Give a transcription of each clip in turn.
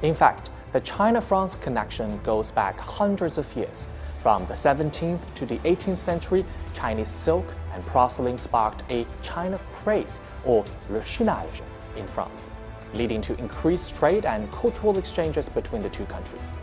In fact, the China-France connection goes back hundreds of years. From the 17th to the 18th century, Chinese silk and porcelain sparked a China craze, or le chinage, in France, leading to increased trade and cultural exchanges between the two countries.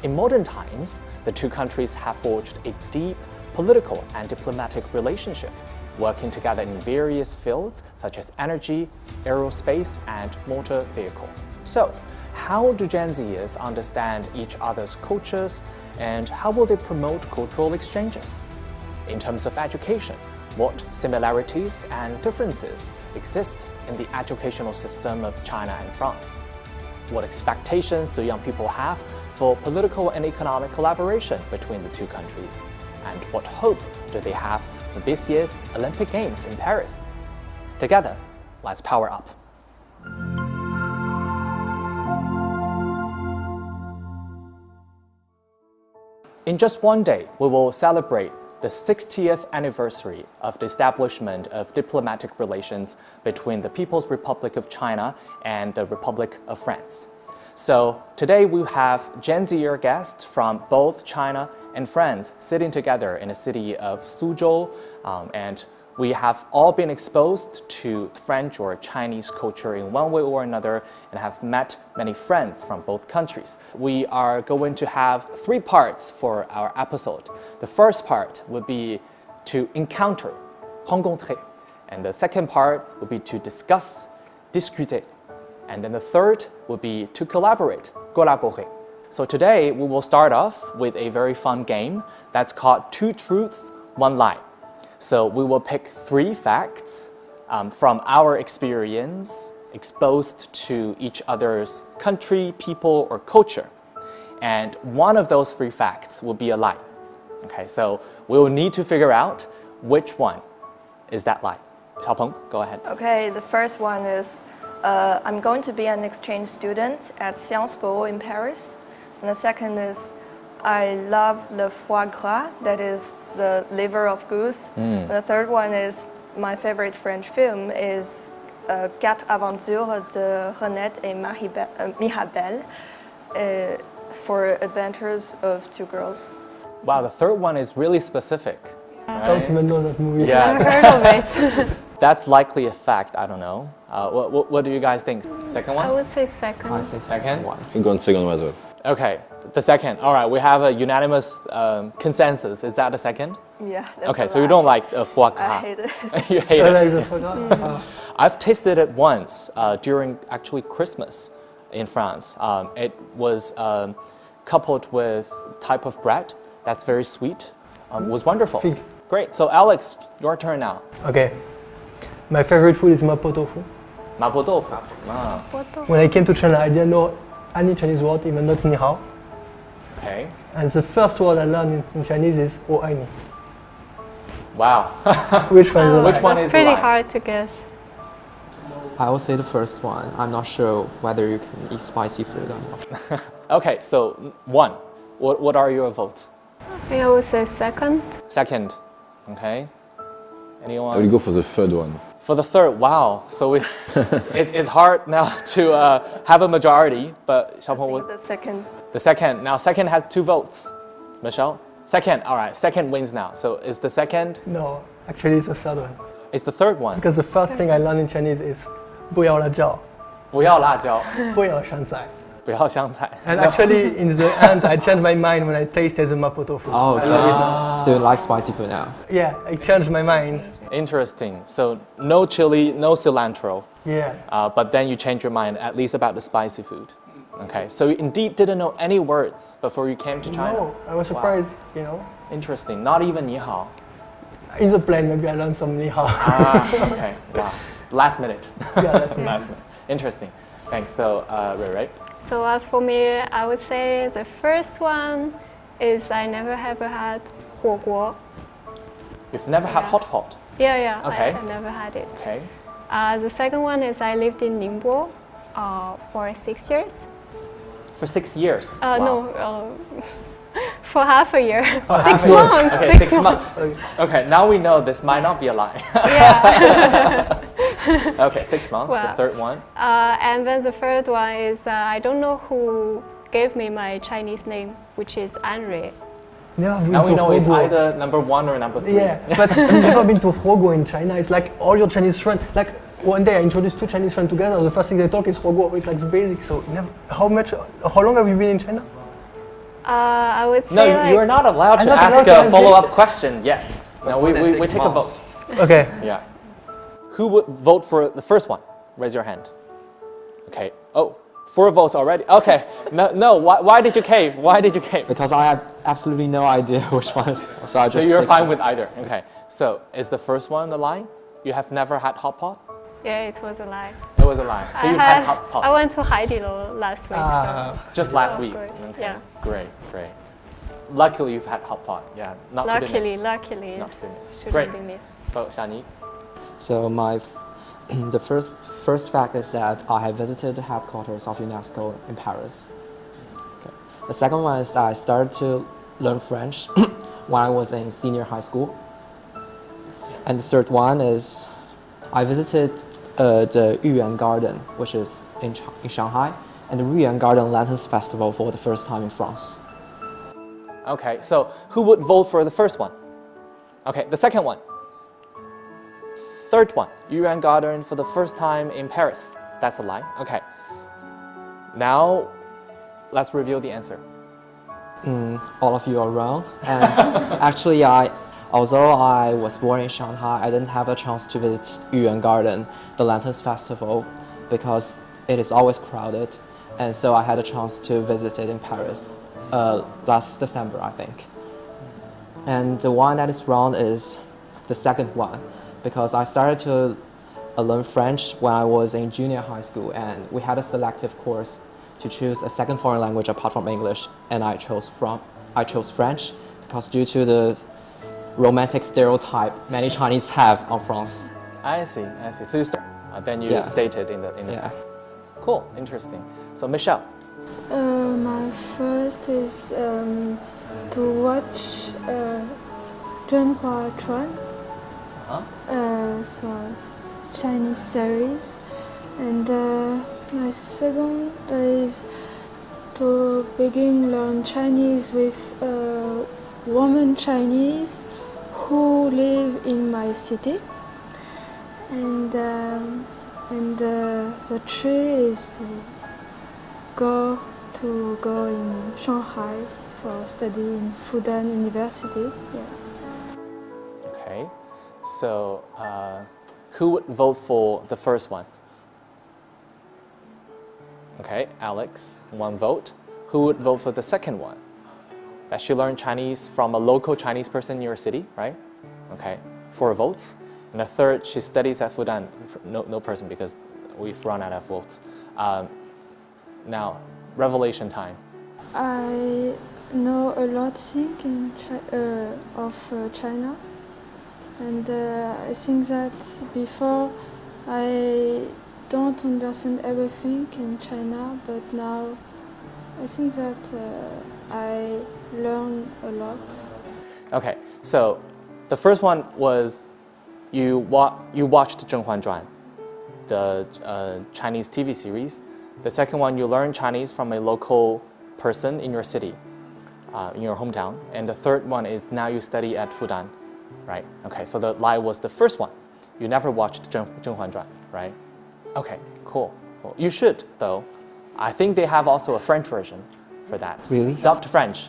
In modern times, the two countries have forged a deep political and diplomatic relationship, working together in various fields such as energy, aerospace, and motor vehicle. So, how do Gen Zers understand each other's cultures, and how will they promote cultural exchanges? In terms of education, what similarities and differences exist in the educational system of China and France? What expectations do young people have for political and economic collaboration between the two countries? And what hope do they have for this year's Olympic Games in Paris? Together, let's power up. In just one day, we will celebrate the 60th anniversary of the establishment of diplomatic relations between the People's Republic of China and the Republic of France. So today we have Gen Zer guests from both China and France sitting together in the city of Suzhou, and we have all been exposed to French or Chinese culture in one way or another and have met many friends from both countries. We are going to have 3 parts for our episode. The first part would be to encounter, rencontrer, and the second part would be to discuss, discuter, and then the third would be to collaborate, collaborer. So today we will start off with a very fun game that's called 2 Truths, 1 Lie. So we will pick 3 facts from our experience exposed to each other's country, people, or culture. And one of those 3 facts will be a lie. Okay, so we will need to figure out which one is that lie. Xiaopeng, go ahead. Okay, the first one is I'm going to be an exchange student at Sciences Po in Paris. And the second is I love le foie gras, that is the liver of goose. And the third one is my favorite French film is Quatre aventures de Renette et Mirabelle for adventures of 2 girls. Wow, the third one is really specific. I don't even know that movie. Yeah. Never heard of it. That's likely a fact, I don't know. What do you guys think? Second one? I would say second. I say Second? one. I'm going second one as well. Okay, the second. All right, we have a unanimous consensus. Is that the second? Yeah. Okay, so you don't like foie gras. I hate it. You hate I it. like the foie gras. I've tasted it once during actually Christmas in France. It was coupled with type of bread that's very sweet. It was wonderful. Fig. Great. So Alex, your turn now. Okay. My favorite food is mapo tofu. Mapo tofu. Wow. When I came to China, I didn't know any Chinese word, even not ni hao. Okay. And the first word I learned in Chinese is wo ai ni. Wow. Which one is the Which lie? one That's is pretty the lie? hard to guess. I will say the first one. I'm not sure whether you can eat spicy food or not. Okay, so 1. What are your votes? I think I would say second. Second. Okay. I will Anyone? go for the third one. For the third, wow. So it's hard now to have a majority, but Xiaopeng was The second. the second. Now second has 2 votes. Michelle? Second, all right, second wins now. So is the second, No, actually it's the third one. is the third one? Because the first thing I learned in Chinese is 不要辣椒,不要辣椒,不要香菜. 不要香菜. And actually, in the end, I changed my mind when I tasted the mapo tofu. Oh, I love it now. okay. So you like spicy food now? Yeah, I changed my mind. Interesting. So no chili, no cilantro, Yeah. but then you change your mind at least about the spicy food. Okay, so you indeed didn't know any words before you came to China. No, I was surprised, you know. Interesting. Not even ni hao. In the plane, maybe I learned some ni hao. Okay. Wow. Last minute. Yeah, that's me. Last minute. Interesting. Thanks. So, Ray, right? So as for me, I would say the first one is I never ever had 火锅. You've never had hot. Yeah, Okay. I never had it. Okay. The second one is I lived in Ningbo for 6 years. For 6 years. No, for half a year. Oh, 6 half a year. months. Okay, 6 months. Okay, now we know this might not be a lie. Yeah. Okay, 6 months. The Well, third one. And then the third one is I don't know who gave me my Chinese name, which is Anri. Never been Now we to know it's Huoguo. either number 1 or number 3. Yeah, but I've never been to Huoguo in China. It's like all your Chinese friends. Like one day I introduced 2 Chinese friends together. The first thing they talk is Huoguo. It's like the basics. So never. How long have you been in China? I would say No, like, you're not allowed I'm to not ask allowed to a ask follow-up this. question yet. No, we take a vote. Okay. Yeah. Who would vote for the first one? Raise your hand. Okay. Oh, 4 votes already. Okay. No. Why did you cave? Why did you cave? Because I have absolutely no idea which one is. So I just So you're stick- fine with either. Okay. So is the first one a lie? You have never had hot pot? yeah, it was a lie. It was a lie. So you had hot I pot went to Haidilou last week. just last of week. course, Okay. yeah. Great. Luckily, you've had hot pot. Yeah. Not to be missed. Luckily, Not to be missed. shouldn't Great. be missed. So Xiani. So my the first fact is that I have visited the headquarters of UNESCO in Paris. Okay. The second one is that I started to learn French when I was in senior high school. And the third one is I visited the Yuyuan Garden, which is in Shanghai, and the Yuyuan Garden Lanterns Festival for the first time in France. Okay. So who would vote for the first one? Okay. The second one. Third one. Yuyuan Garden for the first time in Paris. That's a lie. Okay. Now, let's reveal the answer. All of you are wrong. And actually, although I was born in Shanghai, I didn't have a chance to visit Yuyuan Garden, the Lanterns Festival, because it is always crowded. And so I had a chance to visit it in Paris last December, I think. And the one that is wrong is the second one, because I started to learn French when I was in junior high school, and we had a selective course to choose a second foreign language apart from English, and I chose French because due to the romantic stereotype many Chinese have on France. I see. So you then you Yeah. stated in the Yeah. Cool, interesting. So Michelle. My first is to watch Zhenhua Chuan. So it's Chinese series, and my second is to begin learn Chinese with woman Chinese who live in my city, and the three is to go in Shanghai for study in Fudan University. Yeah. Okay. So who would vote for the first one? Okay, Alex, 1 vote. Who would vote for the second one? That she learned Chinese from a local Chinese person in your city, right? Okay, 4 votes. And the third, she studies at Fudan. No person, because we've run out of votes. Now, revelation time. I know a lot think of China, and I think that before I don't understand everything in China, but now I think that I learn a lot. Okay, so the first one was you watched Zheng Huan, the Chinese TV series. The second one, you learned Chinese from a local person in your city, in your hometown. And the third one is now you study at Fudan, right? Okay, so the lie was the first one. You never watched Zheng Huan, right? Okay, cool. You should, though. I think they have also a French version for that. Really? Dubbed French,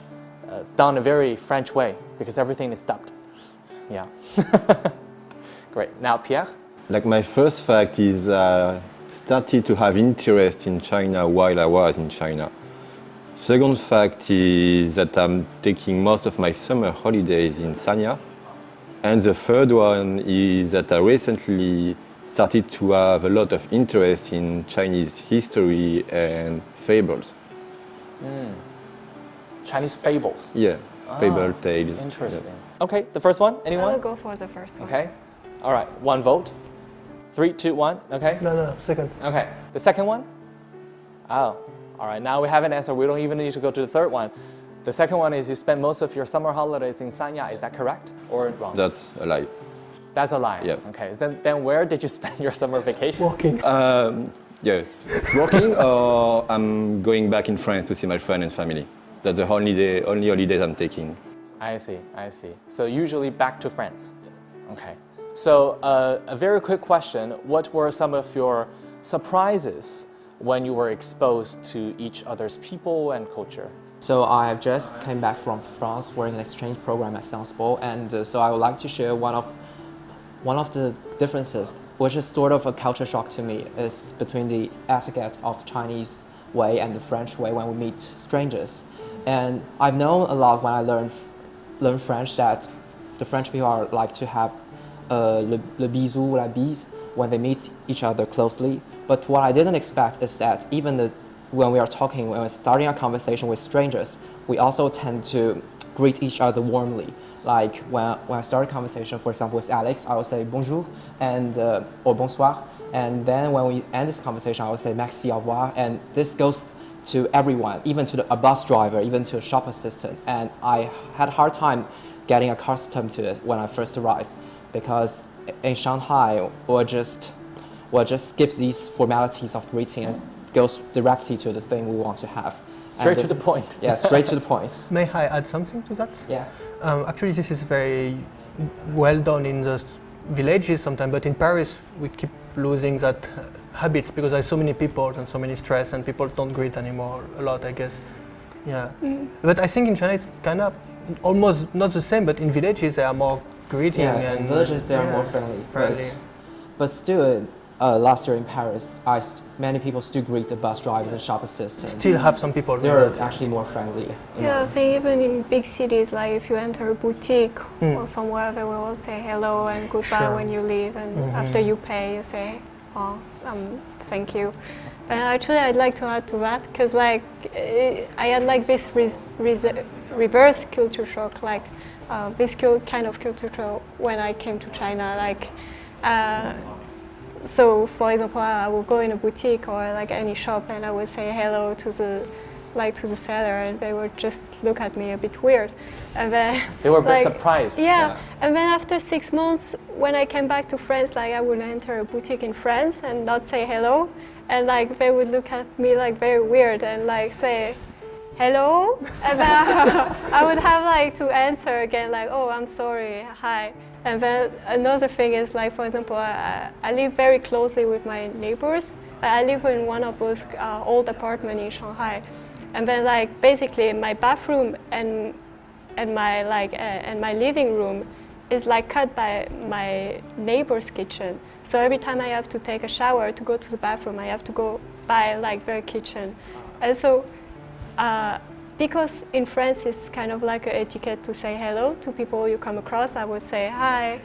done a very French way, because everything is dubbed. Yeah. Great. Now, Pierre? Like my first fact is started to have interest in China while I was in China. Second fact is that I'm taking most of my summer holidays in Sanya. And the third one is that I recently started to have a lot of interest in Chinese history and fables. Chinese fables. Yeah, fable tales. Interesting. Okay, the first one, I anyone? will go for the first one. Okay. All right, 1 vote. 3, 2, 1, okay? No, second. Okay, the second one? Oh, all right, now we have an answer. We don't even need to go to the third one. The second one is you spend most of your summer holidays in Sanya. Is that correct or wrong? That's a lie. That's a lie. Yeah. Okay. Then where did you spend your summer vacation? Walking. Yeah, it's working, or I'm going back in France to see my friend and family. That's the only holidays I'm taking. I see. So usually back to France. Okay. So a very quick question: what were some of your surprises when you were exposed to each other's people and culture? So I have just came back from France for an exchange program at Sciences Po, and so I would like to share one of the differences, which is sort of a culture shock to me, is between the etiquette of Chinese way and the French way when we meet strangers. And I've known a lot when I learn French that the French people are like to have le bisou, la bise when they meet each other closely. But what I didn't expect is that even when we are talking, when we're starting a conversation with strangers, we also tend to greet each other warmly. Like when I start a conversation, for example, with Alex, I will say bonjour and or bonsoir. And then when we end this conversation, I will say merci, au revoir. And this goes to everyone, even to a bus driver, even to a shop assistant. And I had a hard time getting accustomed to it when I first arrived, because in Shanghai, we'll just skip these formalities of greeting and goes directly to the thing we want to have. Straight to the point. Yeah, straight to the point. May I add something to that? Yeah. Actually, this is very well done in the villages sometimes, but in Paris we keep losing that habits because there's so many people and so many stress, and people don't greet anymore a lot, I guess. Yeah. But I think in China it's kind of almost not the same, but in villages they are more greeting. Yeah, and in villages they are more friendly. But still, last year in Paris, many people still greet the bus drivers and shop assistants. Still have some people They're actually more friendly. Yeah, I think even in big cities, like if you enter a boutique or somewhere, they will all say hello and goodbye when you leave, and after you pay, you say, thank you. And actually, I'd like to add to that, because like I had like this reverse culture shock, like this kind of culture shock when I came to China, like. So, for example, I would go in a boutique or like any shop, and I would say hello to the seller, and they would just look at me a bit weird, and then they were a bit surprised. Yeah, and then after 6 months, when I came back to France, like I would enter a boutique in France and not say hello, and like they would look at me like very weird and like say hello, and then I would have like to answer again like, oh, I'm sorry, hi. And then another thing is, like, for example, I live very closely with my neighbors. I live in one of those old apartments in Shanghai, and then like basically my bathroom and my living room is like cut by my neighbor's kitchen. So every time I have to take a shower to go to the bathroom, I have to go by like their kitchen, and so. Because in France it's kind of like an etiquette to say hello to people you come across. I would say hi,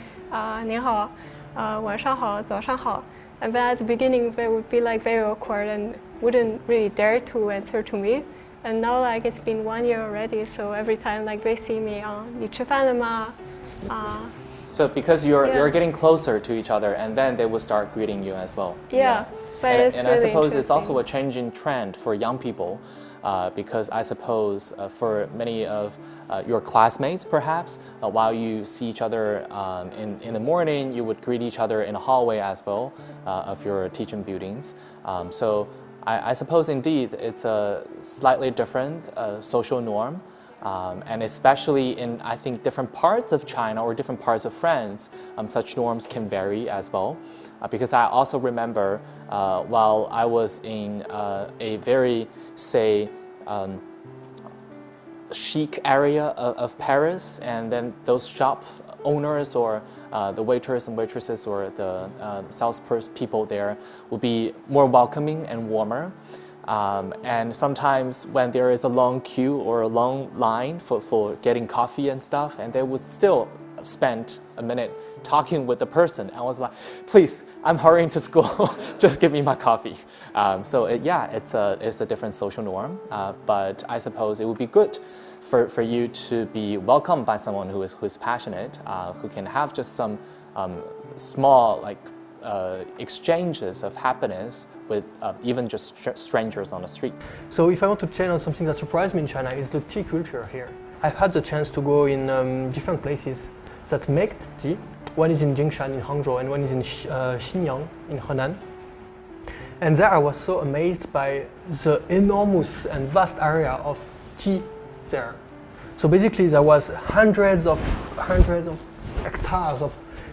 您好, 晚上好, 早上好. And then at the beginning they would be like very awkward and wouldn't really dare to answer to me. And now like it's been 1 year already, so every time like they see me, 你吃饭了吗? So because you're getting closer to each other, and then they will start greeting you as well. Yeah. But it's and really I suppose it's also a changing trend for young people. Because I suppose for many of your classmates, perhaps, while you see each other in the morning, you would greet each other in a hallway as well of your teaching buildings. So I suppose indeed it's a slightly different social norm. And especially in, I think, different parts of China or different parts of France, such norms can vary as well. Because I also remember while I was in a very, say, chic area of Paris, and then those shop owners or the waiters and waitresses or the salespeople there would be more welcoming and warmer. And sometimes when there is a long queue or a long line for getting coffee and stuff, and they would still spend a minute talking with the person. I was like, please, I'm hurrying to school, just give me my coffee. So it's a different social norm, but I suppose it would be good for you to be welcomed by someone who is passionate, who can have just some small exchanges of happiness with even just strangers on the street. So if I want to change on something that surprised me in China, is the tea culture here. I've had the chance to go in different places that make tea, One is in Jingshan in Hangzhou, and one is in Xinyang in Henan. And there I was so amazed by the enormous and vast area of tea there. So basically there was hundreds of hectares of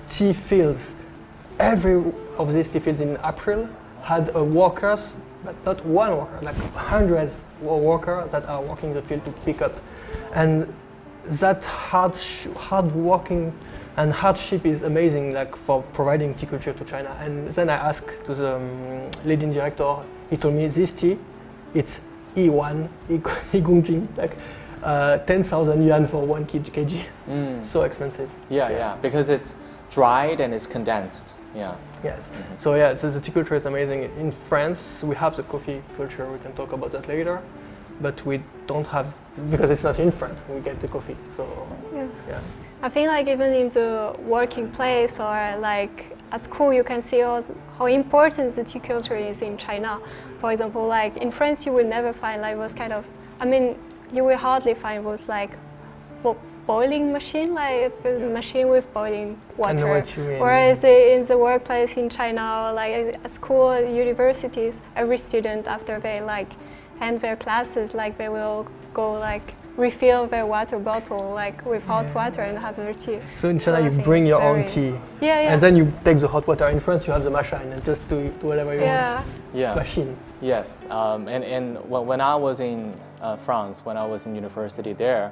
tea fields. Every of these tea fields in April had workers, but not one worker, like hundreds of workers that are working the field to pick up. And that hard working and hardship is amazing, like for providing tea culture to China. And then I asked to the leading director. He told me this tea, it's E1, Igungjing, like 10,000 yuan for 1 kg. So expensive. Yeah, because it's dried and it's condensed. Yeah. Yes. So yeah, so the tea culture is amazing. In France, we have the coffee culture. We can talk about that later, but we don't have, because it's not in France. We get the coffee. So yeah. I think like even in the working place or like at school, you can see how important the tea culture is in China. For example, like in France, you will never find like those kind of, I mean, you will hardly find those like boiling machine, like a machine with boiling water. I know what you mean. Whereas in the workplace in China, or like at school, universities, every student after they like end their classes, like they will go like refill their water bottle like with hot water and have their tea. So in China, you bring your own tea. Yeah. And then you take the hot water. In France, you have the machine and just do whatever you want. Yeah. Machine. Yes. And when I was in France, when I was in university there,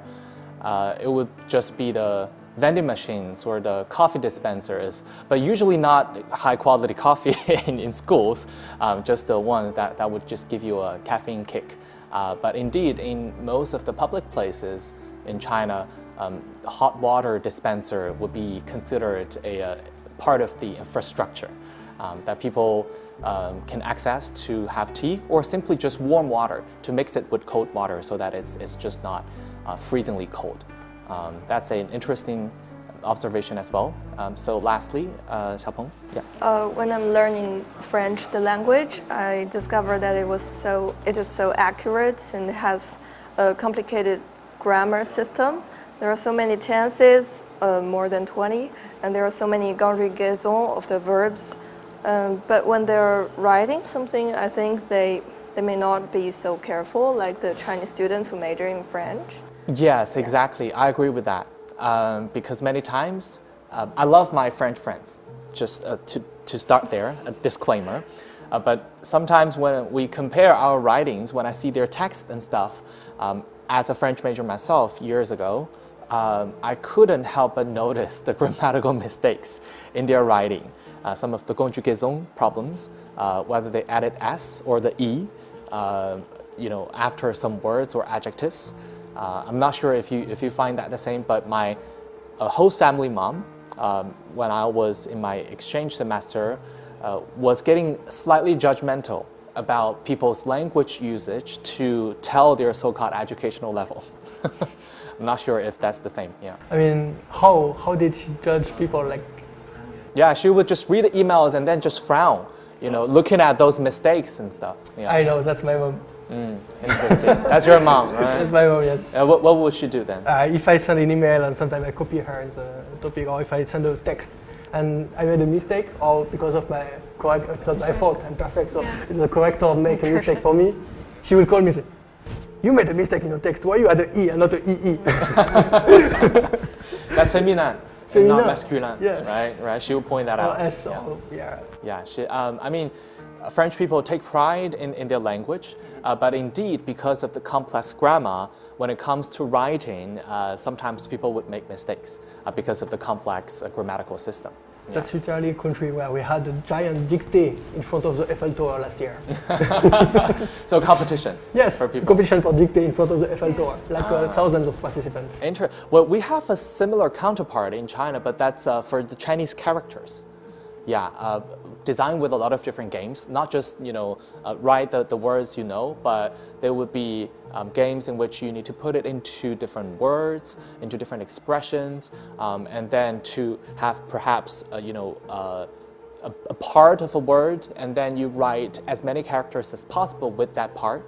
it would just be the vending machines or the coffee dispensers, but usually not high quality coffee in schools, just the ones that would just give you a caffeine kick. But indeed, in most of the public places in China, hot water dispenser would be considered a part of the infrastructure that people can access to have tea, or simply just warm water to mix it with cold water so that it's just not freezingly cold. That's an interesting observation as well. So lastly, Xiaopeng. Yeah. When I'm learning French, the language, I discovered that it is so accurate and has a complicated grammar system. There are so many tenses, more than 20, and there are so many conjugaisons of the verbs. But when they're writing something, I think they may not be so careful, like the Chinese students who major in French. Yes, exactly. I agree with that. Because many times, I love my French friends, just to start there, a disclaimer. But sometimes when we compare our writings, when I see their text and stuff, as a French major myself years ago, I couldn't help but notice the grammatical mistakes in their writing. Some of the conjugaison problems, whether they added S or the E, after some words or adjectives. I'm not sure if you find that the same, but my host family mom, when I was in my exchange semester, was getting slightly judgmental about people's language usage to tell their so-called educational level. I'm not sure if that's the same. Yeah. I mean, how did she judge people like? Yeah, she would just read the emails and then just frown, looking at those mistakes and stuff. Yeah. I know, that's my mom. Interesting. That's your mom, right? That's my mom, yes. What would she do then? If I send an email and sometimes I copy her in the topic, or if I send a text and I made a mistake, or because of my correct, it's not my fault, I'm perfect, so if the corrector make a mistake for me, she will call me and say, you made a mistake in your text, why you had an E and not an EE? That's feminine. Not masculine, yes. Right. She will point that out. S, Yeah. French people take pride in their language, but indeed, because of the complex grammar, when it comes to writing, sometimes people would make mistakes because of the complex grammatical system. That's literally a country where we had a giant dictée in front of the Eiffel Tower last year. So competition. Yes, for people. Competition for dictée in front of the Eiffel Tower, like thousands of participants. Well, we have a similar counterpart in China, but that's for the Chinese characters. Yeah, designed with a lot of different games, not just write the words but there would be games in which you need to put it into different words, into different expressions, and then to have perhaps a part of a word, and then you write as many characters as possible with that part,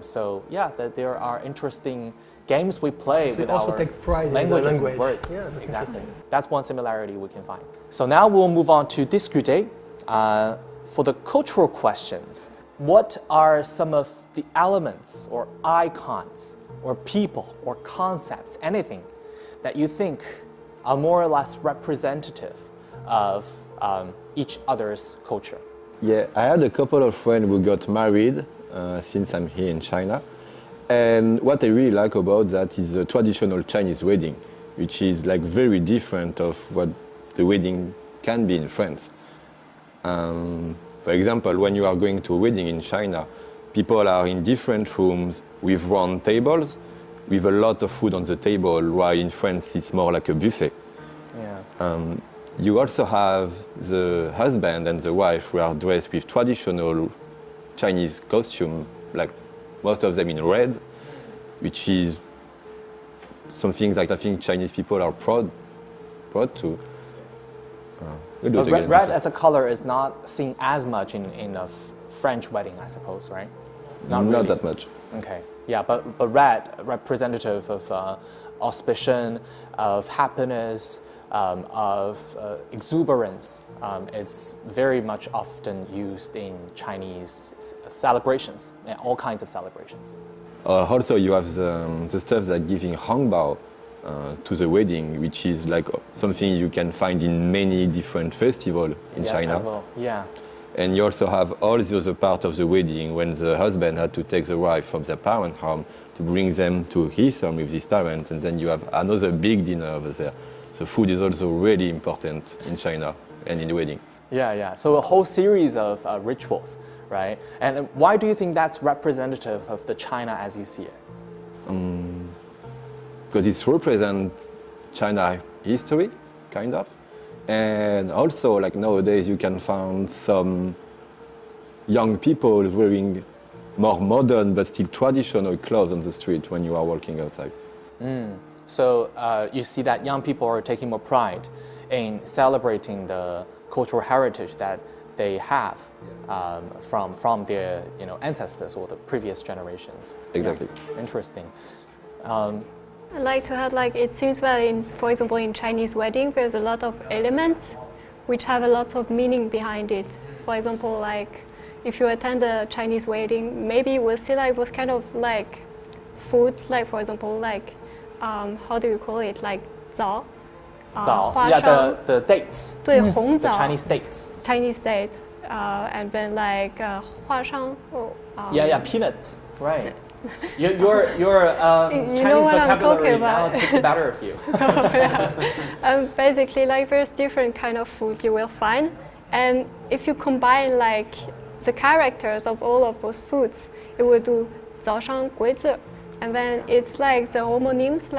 So yeah, there are interesting games we play with also our take pride in the languages and language. words. Yeah, that's exactly. That's one similarity we can find. So now we'll move on to discuter. For the cultural questions, what are some of the elements or icons or people or concepts, anything that you think are more or less representative of each other's culture? Yeah, I had a couple of friends who got married since I'm here in China. And what I really like about that is the traditional Chinese wedding, which is like very different of what the wedding can be in France. For example, when you are going to a wedding in China, people are in different rooms with round tables, with a lot of food on the table, while in France it's more like a buffet. Yeah. You also have the husband and the wife who are dressed with traditional Chinese costume, like most of them in red, which is something that I think Chinese people are proud to. We'll do it again. Red as a color is not seen as much in a French wedding, I suppose, right? Not really. that much. Okay, yeah, but red, representative of auspicion, of happiness, of exuberance. It's very much often used in Chinese celebrations, all kinds of celebrations. Also, you have the stuff that giving hangbao to the wedding, which is like something you can find in many different festivals in China. As well. Yeah. And you also have all the other part of the wedding when the husband had to take the wife from their parents' home to bring them to his home with his parents, and then you have another big dinner over there. So food is also really important in China and in the wedding. Yeah. So a whole series of rituals, right? And why do you think that's representative of the China as you see it? Because it represents China history, kind of. And also, like nowadays, you can find some young people wearing more modern but still traditional clothes on the street when you are walking outside. So you see that young people are taking more pride in celebrating the cultural heritage that they have from their ancestors or the previous generations. Exactly. Yeah. Interesting. I like to add, it seems that, for example, in Chinese wedding, there's a lot of elements which have a lot of meaning behind it. For example, if you attend a Chinese wedding, maybe you will see those kind of food, for example, how do you call it, zao? Zao. Yeah, the dates. 对，红 The 枣 Chinese dates. Chinese date, and then 花生. Yeah, peanuts. Right. Your Chinese know what I'm vocabulary talking now about. takes the better of you. Basically, there's different kind of food you will find, and if you combine the characters of all of those foods, it will do 早上鬼子, and then it's the homonyms,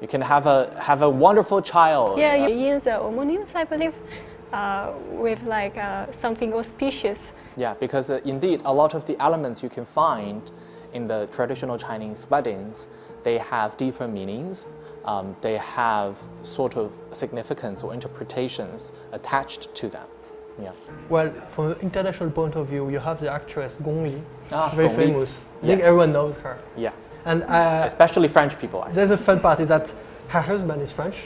You can have a wonderful child. Yeah, you use the homonyms, I believe, with something auspicious. Yeah, because indeed, a lot of the elements you can find in the traditional Chinese weddings, they have different meanings. They have sort of significance or interpretations attached to them. Yeah. Well, from an international point of view, you have the actress Gong Li, very Gong Li. famous. I think Yes. everyone knows her. Yeah. And Especially French people, I think. there's a fun part is that her husband is French.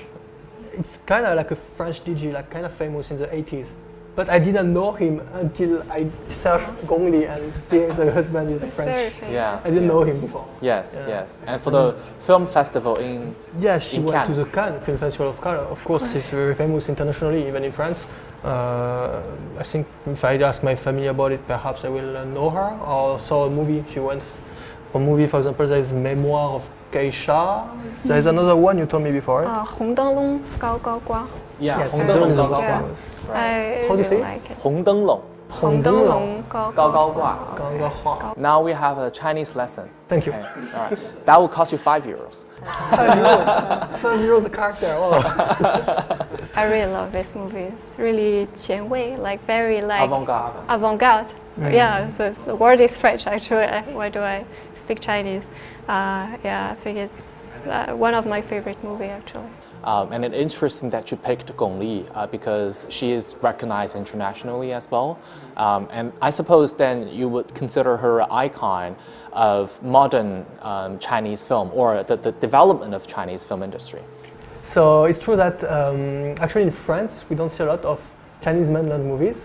It's kind of like a French DJ, kind of famous in the 80s. But I didn't know him until I searched Gong Li and see the husband is It's very French. famous. Yeah. I didn't know him before. Yes, Yeah. yes. And for the film festival in Yeah, she in went Cannes. to the Cannes Film Festival of Cannes. Of course, she's very famous internationally, even in France. I think if I ask my family about it, perhaps I will know her or saw a movie. She went for a movie, for example, there is Memoir of Geisha. There is another one you told me before, right? 红灯笼高高挂. Yeah, Yes, 红 this 灯 one 笼 is 高 also 高 Yeah. 挂 famous. I How do you say really it? like it. 红灯笼红灯笼高高高挂. Gangahua. Now we have a Chinese lesson. Thank you. Okay, all right. That will cost you €5. 5 euros a character. Oh. I really love this movie. It's really 前卫, very Avant-garde. Avant-garde. Yeah, so the word is French actually. Why do I speak Chinese? Yeah, I think it's one of my favorite movie actually. And it's interesting that you picked Gong Li because she is recognized internationally as well. And I suppose then you would consider her an icon of modern Chinese film or the development of Chinese film industry. So it's true that actually in France we don't see a lot of Chinese mainland movies,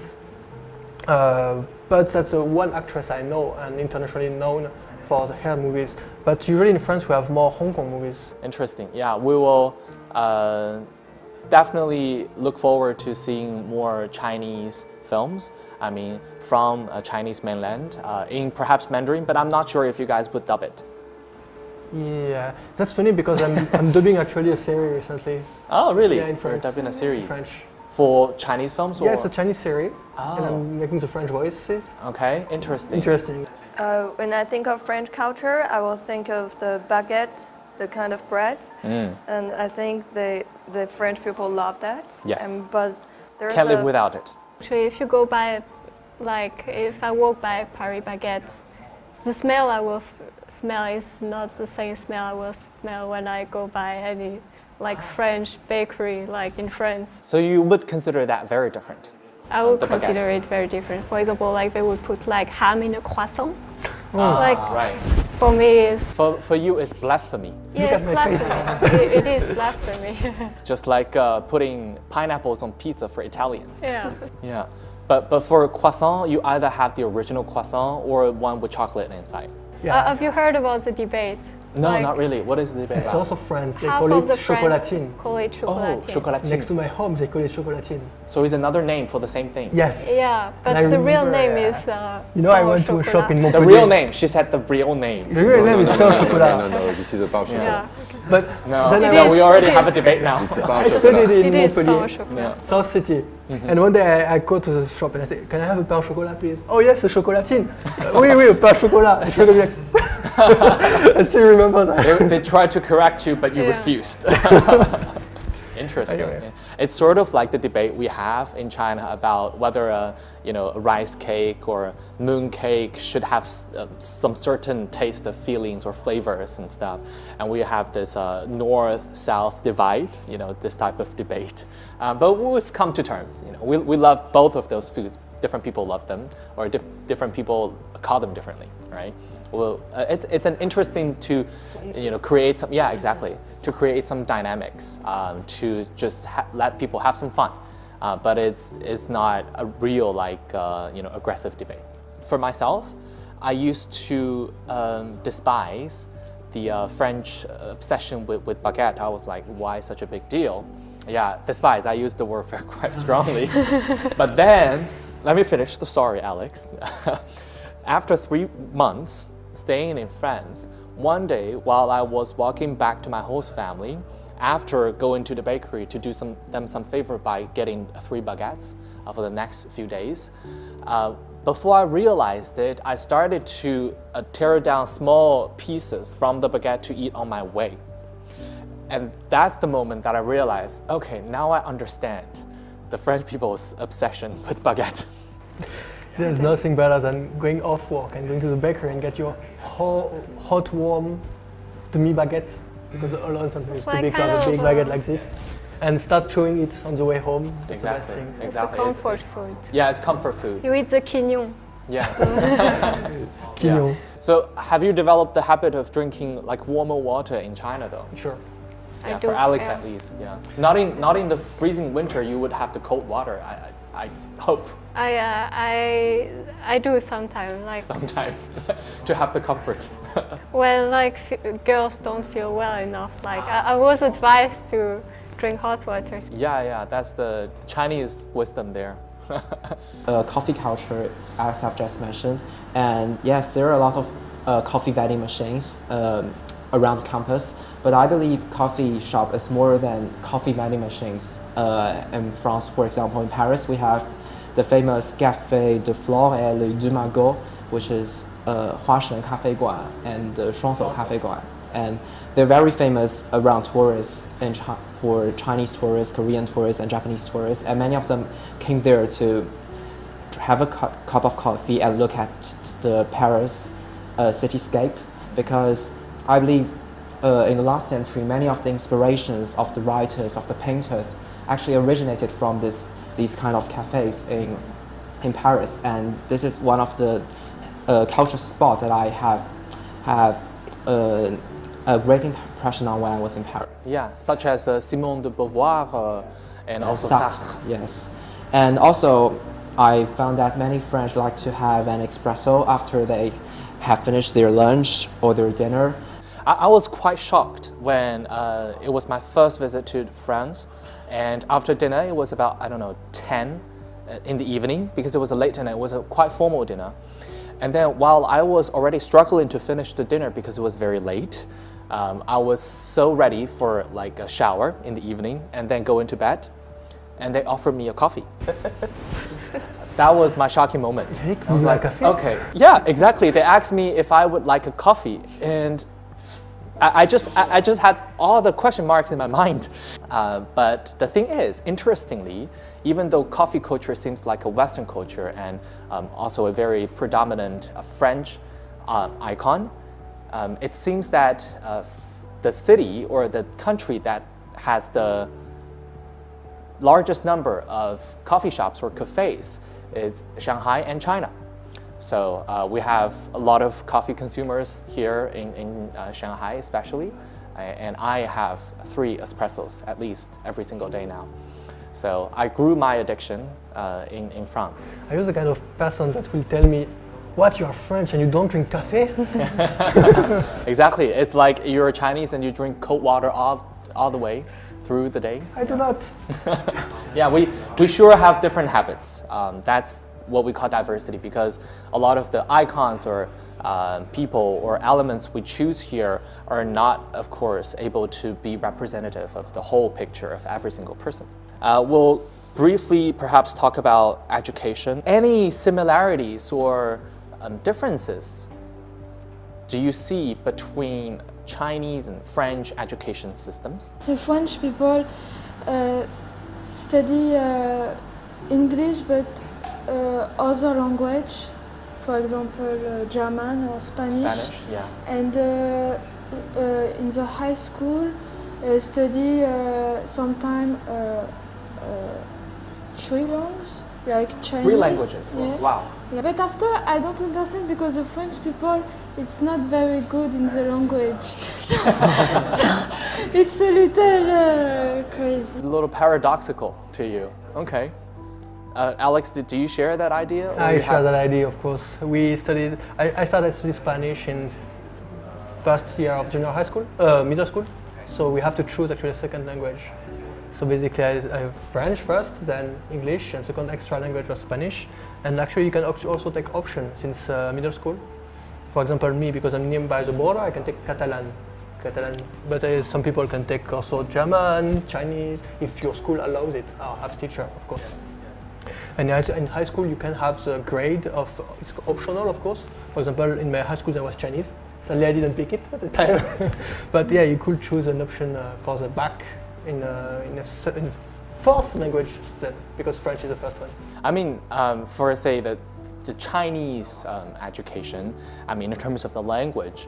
but that's one actress I know and internationally known for her movies. But usually in France we have more Hong Kong movies. Interesting. Yeah, we will definitely look forward to seeing more Chinese films. I mean, from Chinese mainland in perhaps Mandarin, but I'm not sure if you guys would dub it. Yeah, that's funny because I'm dubbing actually a series recently. Oh, really? Yeah, in You're France. dubbing a series French. for Chinese films? Yeah, or? it's a Chinese series, and Oh. I'm making the French voices. Okay, interesting. Interesting. When I think of French culture, I will think of the baguette, the kind of bread, and I think the French people love that. Yes. But there's Can't live without it. Actually, if you go by, like if I walk by Paris Baguette, the smell I will smell is not the same smell I will smell when I go by any like French bakery like in France. So you would consider that very different? I would The baguette. consider it very different. For example, like they would put like ham in a croissant. Ah, Like right. for me, it's For you, it's blasphemy. yeah, it's at my face. blasphemy. It is blasphemy. Just like putting pineapples on pizza for Italians. Yeah. Yeah. But for croissant, you either have the original croissant or one with chocolate inside. Yeah. Have you heard about the debate? No, Like, not really. What is the debate It's about? also France. They Half call of it the French chocolatine. call it Oh, chocolatine. chocolatine. Next to my home, they call it chocolatine. So it's another name for the same thing. Yes. Yeah, but And I the real remember, name is. You know, I pain au went to a chocolat. shop in The Montpellier. real name. She said the real name. The real name is pain au chocolat. No, this is a pain au chocolat. Yeah, But No, then It no, is- we already it have a is. debate now. C'est pas un I chocolat. studied in it is pain au Montpellier, chocolat. Yeah. South City. And one day I go to the shop and I say, "Can I have a pain au chocolat, please?" "Oh yes, a chocolatine." Oui, oui, a pain au chocolat. Je fais comme ça. I still remember that. They tried to correct you, but you Yeah. refused. Interesting. Anyway. It's sort of like the debate we have in China about whether a rice cake or moon cake should have some certain taste of feelings or flavors and stuff. And we have this north-south divide, this type of debate. But we've come to terms. We love both of those foods. Different people love them, or different people call them differently, right? Well, it's an interesting to, create some, yeah, exactly, to create some dynamics, to just let people have some fun. But it's not a real aggressive debate. For myself, I used to despise the French obsession with baguette. I was like, why such a big deal? Yeah, despise. I used the word quite strongly. But then, let me finish the story, Alex. After 3 months staying in France, one day while I was walking back to my host family, after going to the bakery to do them some favor by getting 3 baguettes for the next few days, before I realized it, I started to tear down small pieces from the baguette to eat on my way. And that's the moment that I realized, okay, now I understand the French people's obsession with baguette. There's nothing better than going off work and going to the bakery and get your hot, warm demi-baguette, because alone sometimes it's too like big to have a kind big of, baguette like this, and start chewing it on the way home. That's the best Exactly. thing. It's a Exactly. comfort food. Yeah, it's comfort food. You eat the quignon. Yeah. Quignon. So have you developed the habit of drinking like warmer water in China though? Sure. I Yeah, do, for Alex yeah. at least. Yeah. Not in the freezing winter. You would have the cold water. I hope I do sometimes, like sometimes to have the comfort. when like girls don't feel well enough. Like I was advised to drink hot water. Yeah. That's the Chinese wisdom there. Coffee culture, as I've just mentioned. And yes, there are a lot of coffee vending machines around campus, but I believe coffee shop is more than coffee vending machines. In France, for example, in Paris, we have the famous Café de Flore et le du Magot, which is 花神咖啡馆 and the 双手咖啡馆. And they're very famous around tourists and for Chinese tourists, Korean tourists, and Japanese tourists. And many of them came there to have a cup of coffee and look at the Paris cityscape, because I believe in the last century, many of the inspirations of the writers, of the painters, actually originated from these kind of cafes in Paris. And this is one of the culture spots that I have a great impression on when I was in Paris. Yeah, such as Simone de Beauvoir and also Sartre. Yes. And also, I found that many French like to have an espresso after they have finished their lunch or their dinner. I was quite shocked when it was my first visit to France, and after dinner it was about, I don't know, 10 in the evening, because it was a late dinner. It was a quite formal dinner. And then while I was already struggling to finish the dinner because it was very late, I was so ready for like a shower in the evening and then go into bed, and they offered me a coffee. That was my shocking moment. I was like, okay, yeah, exactly. They asked me if I would like a coffee, and I just had all the question marks in my mind. But the thing is, interestingly, even though coffee culture seems like a Western culture and also a very predominant French icon, it seems that the city or the country that has the largest number of coffee shops or cafes is Shanghai and China. So we have a lot of coffee consumers here in Shanghai especially, and I have 3 espressos at least every single day now. So I grew my addiction in France. Are you the kind of person that will tell me, what, you're French and you don't drink coffee? Exactly, it's like you're Chinese and you drink cold water all the way through the day. I do not. Yeah, we sure have different habits. That's what we call diversity, because a lot of the icons or people or elements we choose here are not, of course, able to be representative of the whole picture of every single person. We'll briefly perhaps talk about education. Any similarities or differences do you see between Chinese and French education systems? The French people study English, but other language, for example, German or Spanish. Spanish, yeah. And in the high school, study sometimes 3 languages, like Chinese. 3 languages, Yeah. wow. Yeah. But after, I don't understand because the French people, it's not very good in the language. So it's a little crazy. A little paradoxical to you. Okay. Alex, do you share that idea? Or I share that idea, of course. I started studying Spanish in first year of junior high school, middle school. So we have to choose actually a second language. So basically I have French first, then English, and second extra language was Spanish. And actually you can also take option since middle school. For example, me, because I'm near by the border, I can take Catalan. But some people can take also German, Chinese, if your school allows it. As teacher, of course. Yes. And in high school, you can have the grade of, it's optional, of course. For example, in my high school, there was Chinese. Sadly, I didn't pick it at the time. But yeah, you could choose an option for the back in a 4th language then, because French is the first one. I mean, for say the Chinese education, I mean, in terms of the language,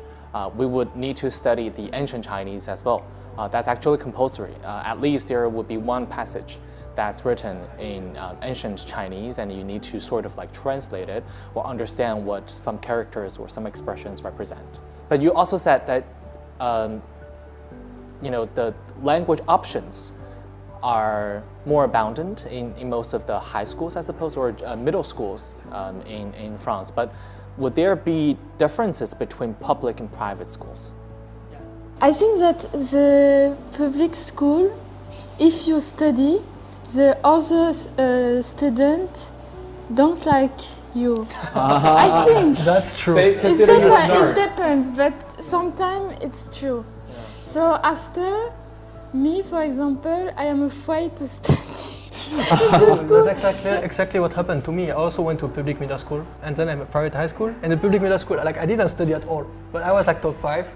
we would need to study the ancient Chinese as well. That's actually compulsory. At least there would be one passage that's written in ancient Chinese, and you need to sort of like translate it or understand what some characters or some expressions represent. But you also said that you know, the language options are more abundant in most of the high schools, I suppose, or middle schools in France. But would there be differences between public and private schools? I think that the public school, if you study, the other students don't like you. I think. That's true. It depends, but sometimes it's true. Yeah. So after, me, for example, I am afraid to study in the school. That's exactly what happened to me. I also went to a public middle school, and then I'm a private high school. And the public middle school, like I didn't study at all, but I was like top 5.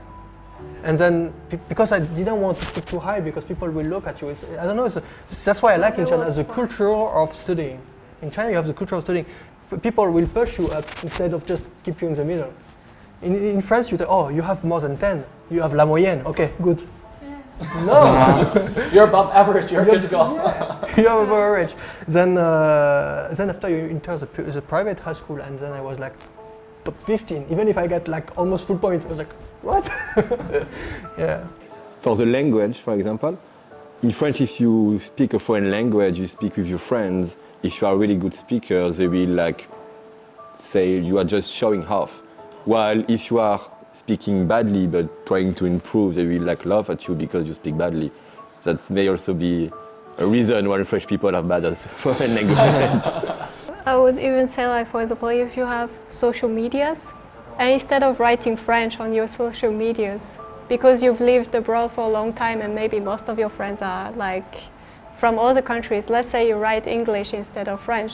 And then, because I didn't want to stick too high, because people will look at you. I don't know, that's why I like in China the culture of studying. In China you have the culture of studying. People will push you up instead of just keep you in the middle. In France you say, oh, you have more than 10. You have la moyenne. Okay, good. No, You're above average, you're good to go. you have above average. Then after you enter the private high school, and then I was like top 15. Even if I got like almost full points, I was like, what? Yeah. For the language, for example, in French, if you speak a foreign language, you speak with your friends. If you are a really good speaker, they will like say you are just showing off. While if you are speaking badly but trying to improve, they will like laugh at you because you speak badly. That may also be a reason why French people are bad at foreign language. I would even say, like, for example, if you have social medias, and instead of writing French on your social medias, because you've lived abroad for a long time and maybe most of your friends are like from other countries, let's say you write English instead of French,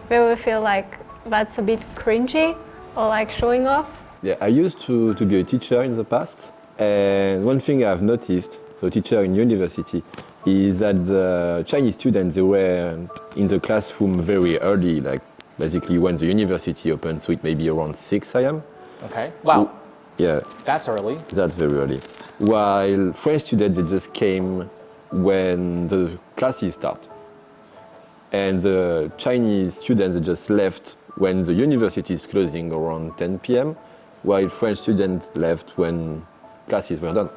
they will feel like that's a bit cringy or like showing off. Yeah, I used to be a teacher in the past, and one thing I've noticed, a teacher in university, is that the Chinese students, they were in the classroom very early, like basically when the university opens, so it may be around 6 a.m. Okay, wow. Yeah. That's early. That's very early. While French students, they just came when the classes start. And the Chinese students, they just left when the university is closing around 10 p.m., while French students left when classes were done.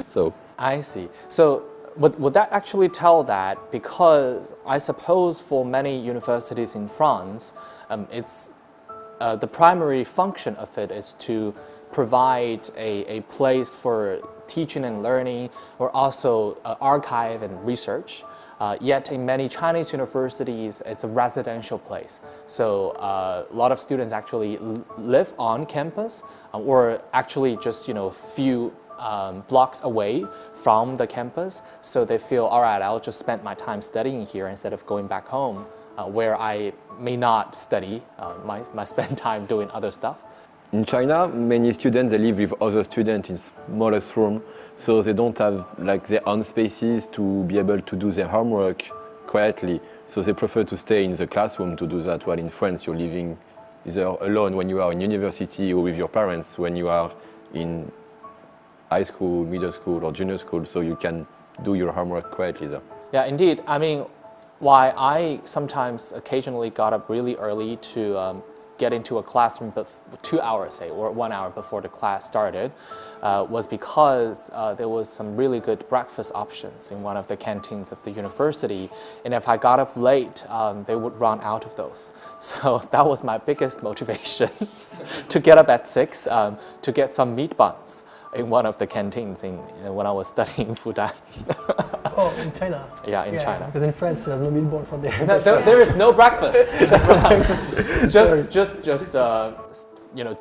So I see. So would that actually tell that, because I suppose for many universities in France, it's the primary function of it is to provide a place for teaching and learning, or also archive and research. Yet in many Chinese universities, it's a residential place. So a lot of students actually live on campus, or actually just few blocks away from the campus. So they feel, all right, I'll just spend my time studying here instead of going back home, where I may not study, might spend time doing other stuff. in China, many students, they live with other students in smallest room, so they don't have like their own spaces to be able to do their homework quietly. So they prefer to stay in the classroom to do that. While in France, you're living either alone when you are in university or with your parents when you are in high school, middle school, or junior school, so you can do your homework quietly there. Yeah, indeed. I mean, why I sometimes occasionally got up really early to get into a classroom 2 hours, say, or 1 hour before the class started, was because there was some really good breakfast options in one of the canteens of the university. And if I got up late, they would run out of those. So that was my biggest motivation to get up at 6 to get some meat buns in one of the canteens when I was studying in Fudan. Oh, in China? Yeah, in China. Because in France, there's no billboard for there. No, there is no breakfast in France. just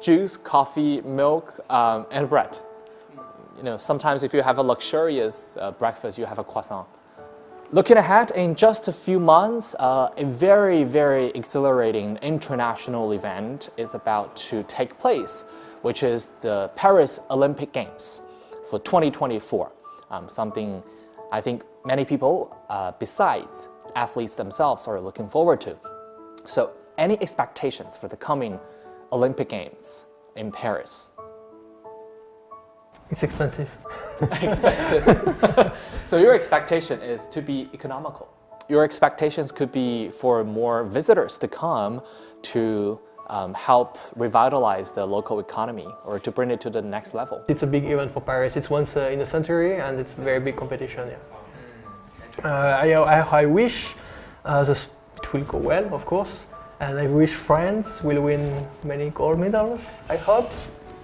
juice, coffee, milk, and bread. Sometimes if you have a luxurious breakfast, you have a croissant. Looking ahead, in just a few months, a very, very exhilarating international event is about to take place, which is the Paris Olympic Games for 2024. Something I think many people, besides athletes themselves, are looking forward to. So, any expectations for the coming Olympic Games in Paris? It's expensive. Expensive. So your expectation is to be economical. Your expectations could be for more visitors to come to help revitalize the local economy or to bring it to the next level. It's a big event for Paris. It's once in a century and it's a very big competition. Yeah. I wish it will go well, of course, and I wish France will win many gold medals. I hope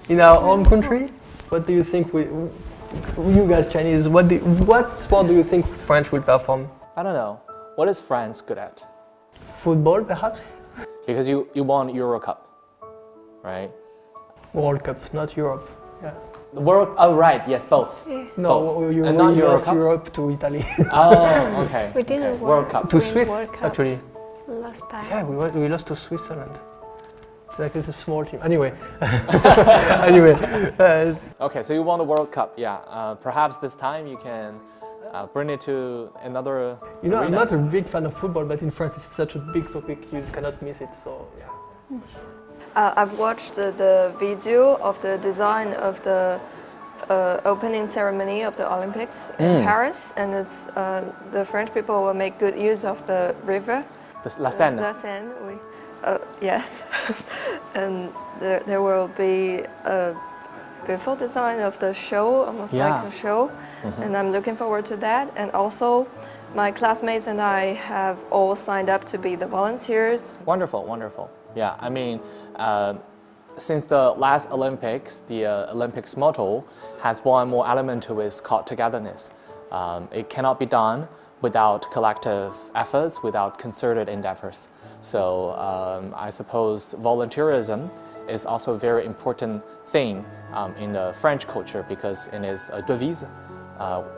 in our own country. What do you think? You guys Chinese, what sport do you think France will perform? I don't know. What is France good at? Football, perhaps? Because you won Euro Cup, right? World Cup, not Europe. Yeah. The World, oh right, yes, both. Yeah. No, you not Euro lost Cup? Europe to Italy. Oh, okay. We didn't okay. World Cup. To win Swiss, World Cup actually. last time. Yeah, we lost to Switzerland. It's a small team. Anyway, anyway. Okay, so you won the World Cup, yeah. Perhaps this time you can bring it to another arena. I'm not a big fan of football, but in France it's such a big topic, you cannot miss it, so yeah. I've watched the video of the design of the opening ceremony of the Olympics in Paris, and it's the French people will make good use of the river. The La Seine. La Seine, oui. Yes. And there will be a beautiful design of the show, almost like a show. And I'm looking forward to that. And also, my classmates and I have all signed up to be the volunteers. Wonderful, wonderful. Yeah, I mean, since the last Olympics, the Olympics motto has one more element to it, called togetherness. It cannot be done without collective efforts, without concerted endeavors. So I suppose volunteerism is also a very important thing in the French culture, because in its devise,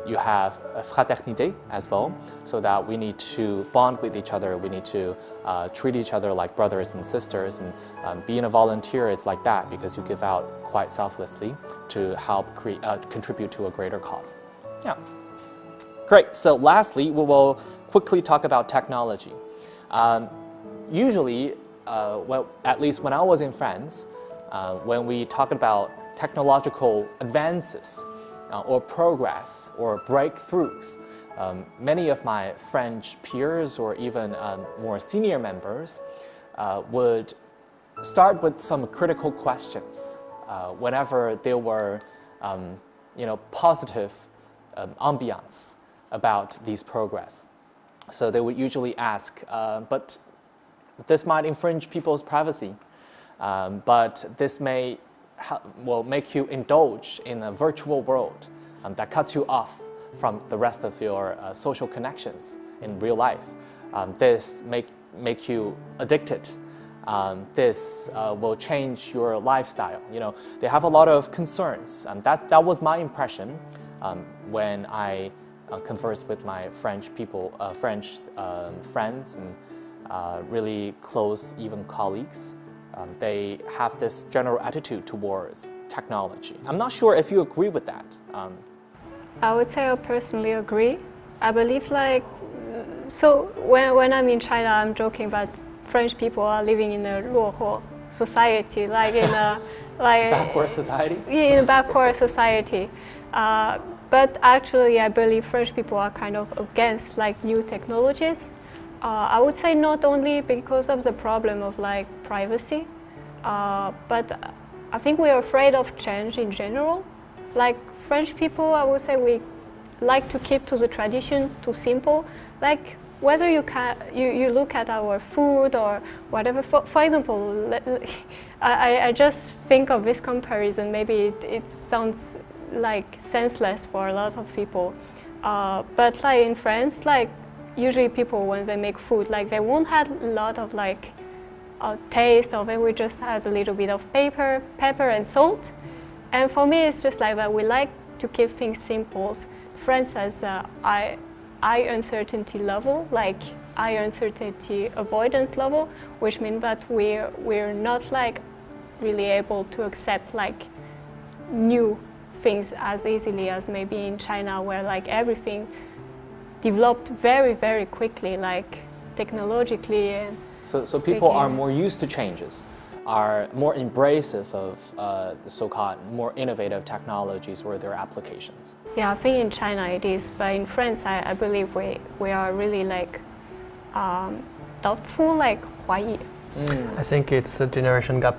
you have a fraternité as well, so that we need to bond with each other, we need to treat each other like brothers and sisters, and being a volunteer is like that, because you give out quite selflessly to help contribute to a greater cause. Yeah. Great, so lastly, we will quickly talk about technology. Usually, well, at least when I was in France, when we talk about technological advances, or progress or breakthroughs, many of my French peers or even more senior members would start with some critical questions whenever there were positive ambiance about these progress. So they would usually ask, but this might infringe people's privacy, but this may will make you indulge in a virtual world that cuts you off from the rest of your social connections in real life. This make you addicted. This will change your lifestyle. You know, they have a lot of concerns, and that was my impression when I conversed with my French people, French friends, and really close, even colleagues. They have this general attitude towards technology. I'm not sure if you agree with that. I would say I personally agree. I believe so when I'm in China, I'm joking about French people are living in a 落后 society, like in a backward society? In a backward society. But actually, I believe French people are kind of against new technologies. I would say not only because of the problem of privacy, but I think we are afraid of change in general. Like French people, I would say we like to keep to the tradition, too simple. Like whether you look at our food or whatever. For example, I just think of this comparison. Maybe it sounds senseless for a lot of people, but in France, usually people, when they make food, they won't have a lot of taste, or they will just add a little bit of pepper and salt. And for me, it's just that we like to keep things simple. France has the high uncertainty level, high uncertainty avoidance level, which means that we're not really able to accept new things as easily as maybe in China, where everything developed very, very quickly, technologically. And so people are more used to changes, are more embracive of the so-called more innovative technologies or their applications. Yeah, I think in China it is, but in France, I believe we are really doubtful, 怀疑. I think it's a generation gap.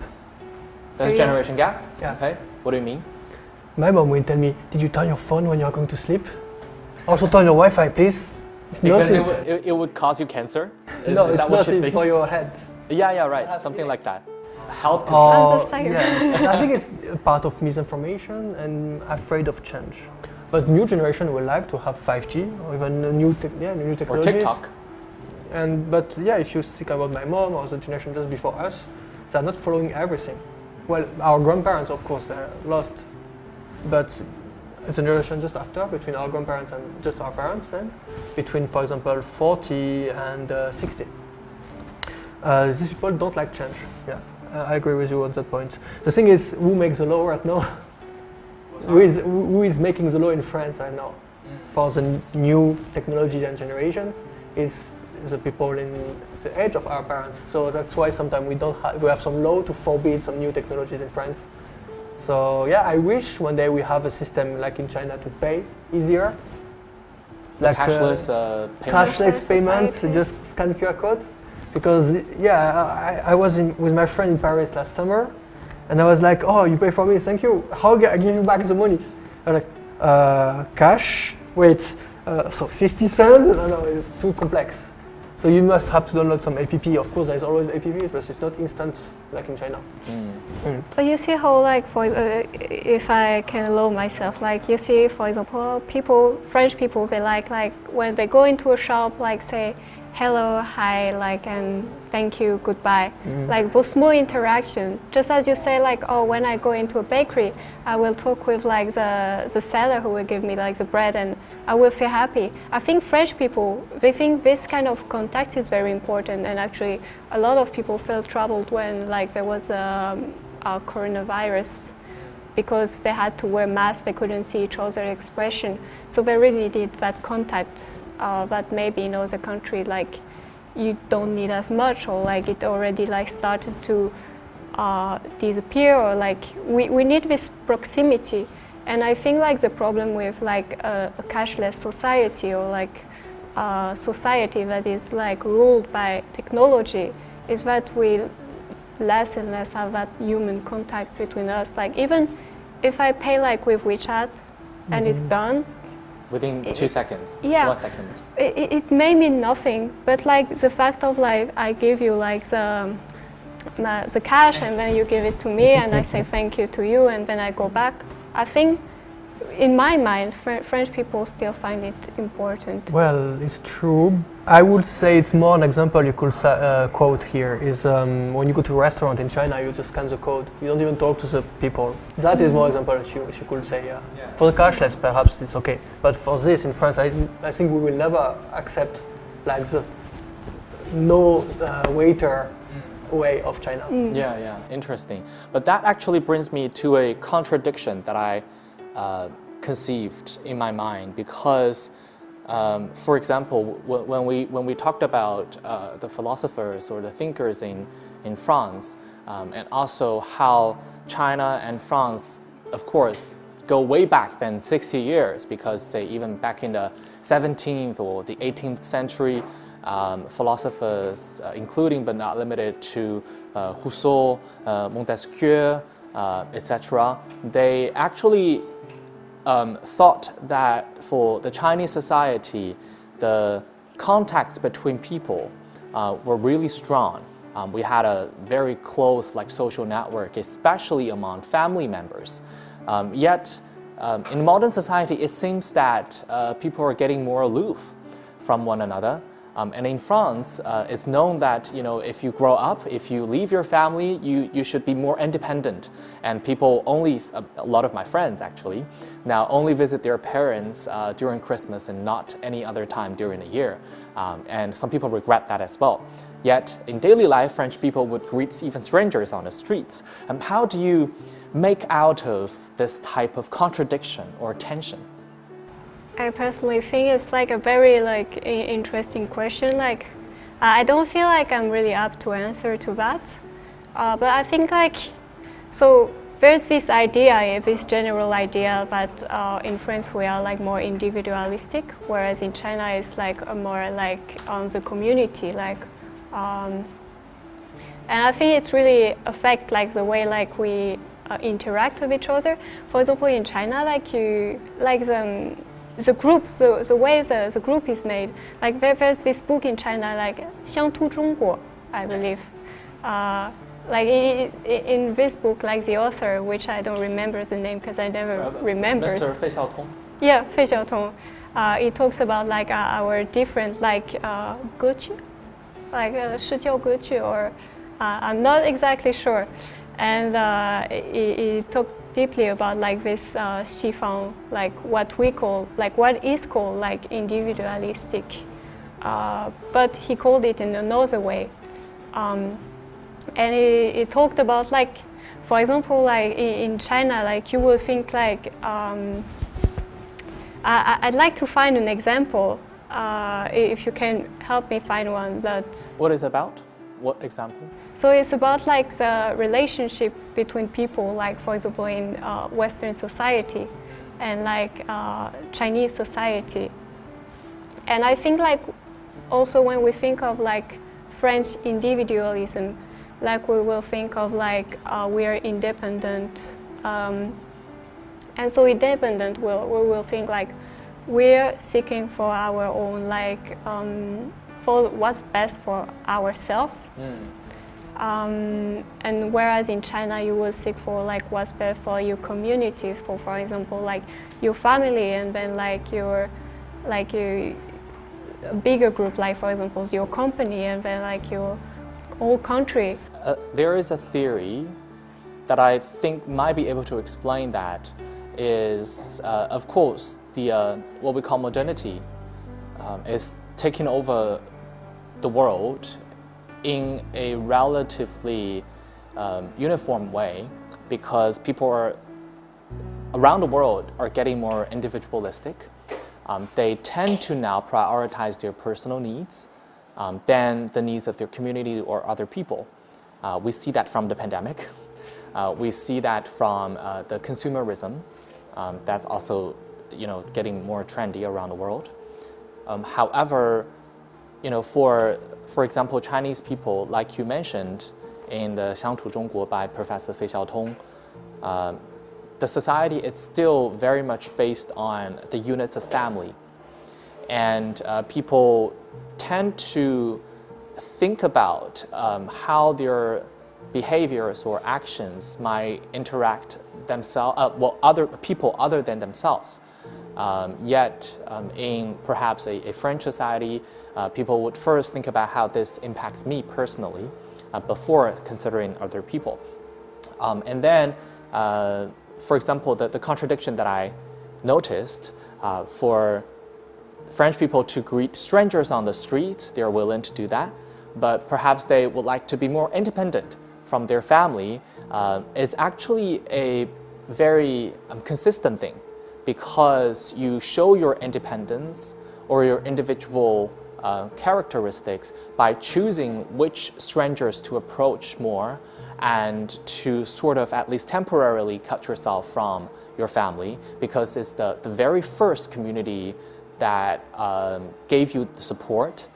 There's a generation gap? Yeah. Okay. What do you mean? My mom will tell me, did you turn your phone when you're going to sleep? Also turn your Wi-Fi, please. It's because it would cause you cancer? No, it's nothing for your head. Yeah, right. Something like that. Health concerns. Yeah. I think it's a part of misinformation and afraid of change. But new generation will like to have 5G or even new technologies. Or TikTok. But if you think about my mom or the generation just before us, they're not following everything. Well, our grandparents, of course, they're lost. But the generation just after, between our grandparents and just our parents, then, between, for example, 40 and 60. These people don't like change. Yeah, I agree with you on that point. The thing is, who makes the law right now? Who is making the law in France right now for the new technology and generations? the people in the age of our parents. So that's why sometimes we have some law to forbid some new technologies in France. So yeah, I wish one day we have a system like in China to pay easier. Like cashless payment. Cashless payments, just scan QR code. Because yeah, I was with my friend in Paris last summer, and I was like, oh, you pay for me, thank you. How I give you back the money? I'm like, cash, wait, so 50 cents? No, it's too complex. So you must have to download some app. Of course, there's always apps, but it's not instant like in China. But you see how, like, if I can allow myself, like, you see, for example, French people, they like when they go into a shop, like, say, hello, hi, like, and thank you, goodbye. Like those small interaction, just as you say, like, oh, when I go into a bakery, I will talk with like the seller who will give me like the bread and I will feel happy. I think French people, they think this kind of contact is very important, and actually a lot of people felt troubled when like there was a coronavirus, because they had to wear masks, they couldn't see each other's expression. So they really need that contact. But maybe in other countries, like, you don't need as much, or like it already like started to disappear, or like we need this proximity. And I think like the problem with like a cashless society, or like a society that is like ruled by technology, is that we less and less have that human contact between us. Like, even if I pay like with WeChat and it's done, within 2 seconds, yeah, 1 second. It may mean nothing, but like the fact of like I give you like the cash and then you give it to me and I say thank you to you and then I go back. I think in my mind, French people still find it important. Well, it's true. I would say it's more an example you could quote here is when you go to a restaurant in China, you just scan the code. You don't even talk to the people. That is more example that she could say, yeah. For the cashless, perhaps it's okay. But for this in France, I think we will never accept like the no waiter way of China. Yeah, interesting. But that actually brings me to a contradiction that I conceived in my mind, because for example, when we talked about the philosophers or the thinkers in France, and also how China and France, of course, go way back than 60 years, because say even back in the 17th or the 18th century, philosophers, including but not limited to Rousseau, Montesquieu, etc., they actually thought that for the Chinese society, the contacts between people were really strong. We had a very close social network, especially among family members. Yet, in modern society, it seems that people are getting more aloof from one another. And in France, it's known that if you grow up, if you leave your family, you should be more independent. And people only, a lot of my friends actually, now only visit their parents during Christmas and not any other time during the year. And some people regret that as well. Yet in daily life, French people would greet even strangers on the streets. How do you make out of this type of contradiction or tension? I personally think it's a very interesting question. I don't feel like I'm really up to answer to that. But I think so there's this idea, this general idea that in France we are more individualistic, whereas in China it's more on the community. And I think it really affects the way we interact with each other. For example, in China, the group, the way the group is made, there's this book in China, 乡土中国, I believe. In this book, the author, which I don't remember the name because I never remember. Mr. Fei Xiaotong. Yeah, Fei Xiaotong. It talks about our different Gucci, 世教歌剧, or I'm not exactly sure. And it talked deeply about this Xifang, what we call, what is called individualistic, but he called it in another way. And it talked about for example, in China, you will think I'd like to find an example if you can help me find one that. What is it about? What example? So it's about like the relationship between people, like for example in Western society and like Chinese society. And I think like also when we think of like French individualism, like we will think of like we are independent, and so independent we will think like we're seeking for our own like for what's best for ourselves. And whereas in China you will seek for like what's best for your community, for example like your family, and then like your a bigger group, like for example your company, and then like your whole country. There is a theory that I think might be able to explain that. Is of course the what we call modernity is taking over the world in a relatively uniform way, because people are around the world are getting more individualistic. They tend to now prioritize their personal needs than the needs of their community or other people. We see that from the pandemic. We see that from the consumerism. That's also, getting more trendy around the world. However, for example, Chinese people, like you mentioned in the 乡土中国 by Professor Fei Xiaotong, the society is still very much based on the units of family. And people tend to think about how their behaviors or actions might interact themselves, other people other than themselves. Yet in perhaps a French society, people would first think about how this impacts me personally before considering other people. And then, for example, the contradiction that I noticed for French people to greet strangers on the streets, they're willing to do that, but perhaps they would like to be more independent from their family, is actually a very consistent thing, because you show your independence or your individual characteristics by choosing which strangers to approach more and to sort of at least temporarily cut yourself from your family, because it's the very first community that gave you the support.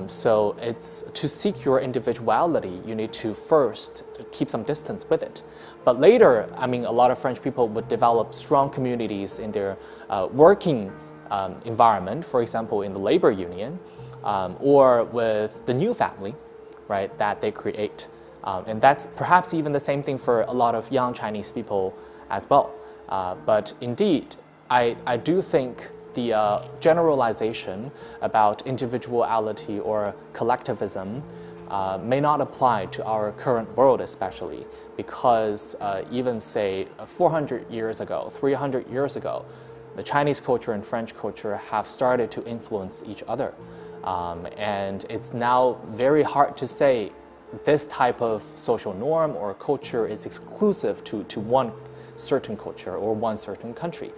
So it's to seek your individuality, you need to first keep some distance with it. But later, a lot of French people would develop strong communities in their working environment, for example, in the labor union, or with the new family, right, that they create. And that's perhaps even the same thing for a lot of young Chinese people as well. But indeed, I do think the generalization about individuality or collectivism may not apply to our current world, especially because even say 400 years ago, 300 years ago, the Chinese culture and French culture have started to influence each other. And it's now very hard to say this type of social norm or culture is exclusive to one certain culture or one certain country.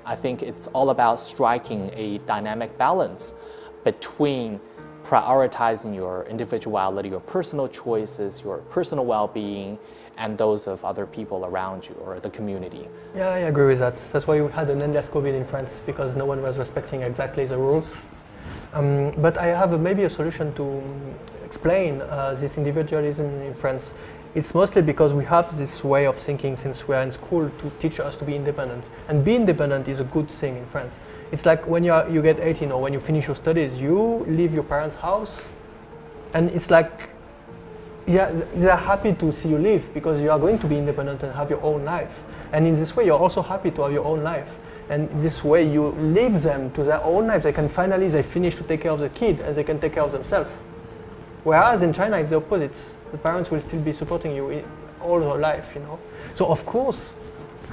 I think it's all about striking a dynamic balance between prioritizing your individuality, your personal choices, your personal well-being, and those of other people around you or the community. Yeah, I agree with that. That's why we had an endless COVID in France, because no one was respecting exactly the rules. But I have maybe a solution to explain this individualism in France. It's mostly because we have this way of thinking since we are in school to teach us to be independent. And be independent is a good thing in France. It's like when you get 18 or when you finish your studies, you leave your parents' house, and it's like, yeah, they're happy to see you leave because you are going to be independent and have your own life. And in this way, you're also happy to have your own life. And this way, you leave them to their own life. They finish to take care of the kid and they can take care of themselves. Whereas in China, it's the opposite. The parents will still be supporting you all their life, So of course,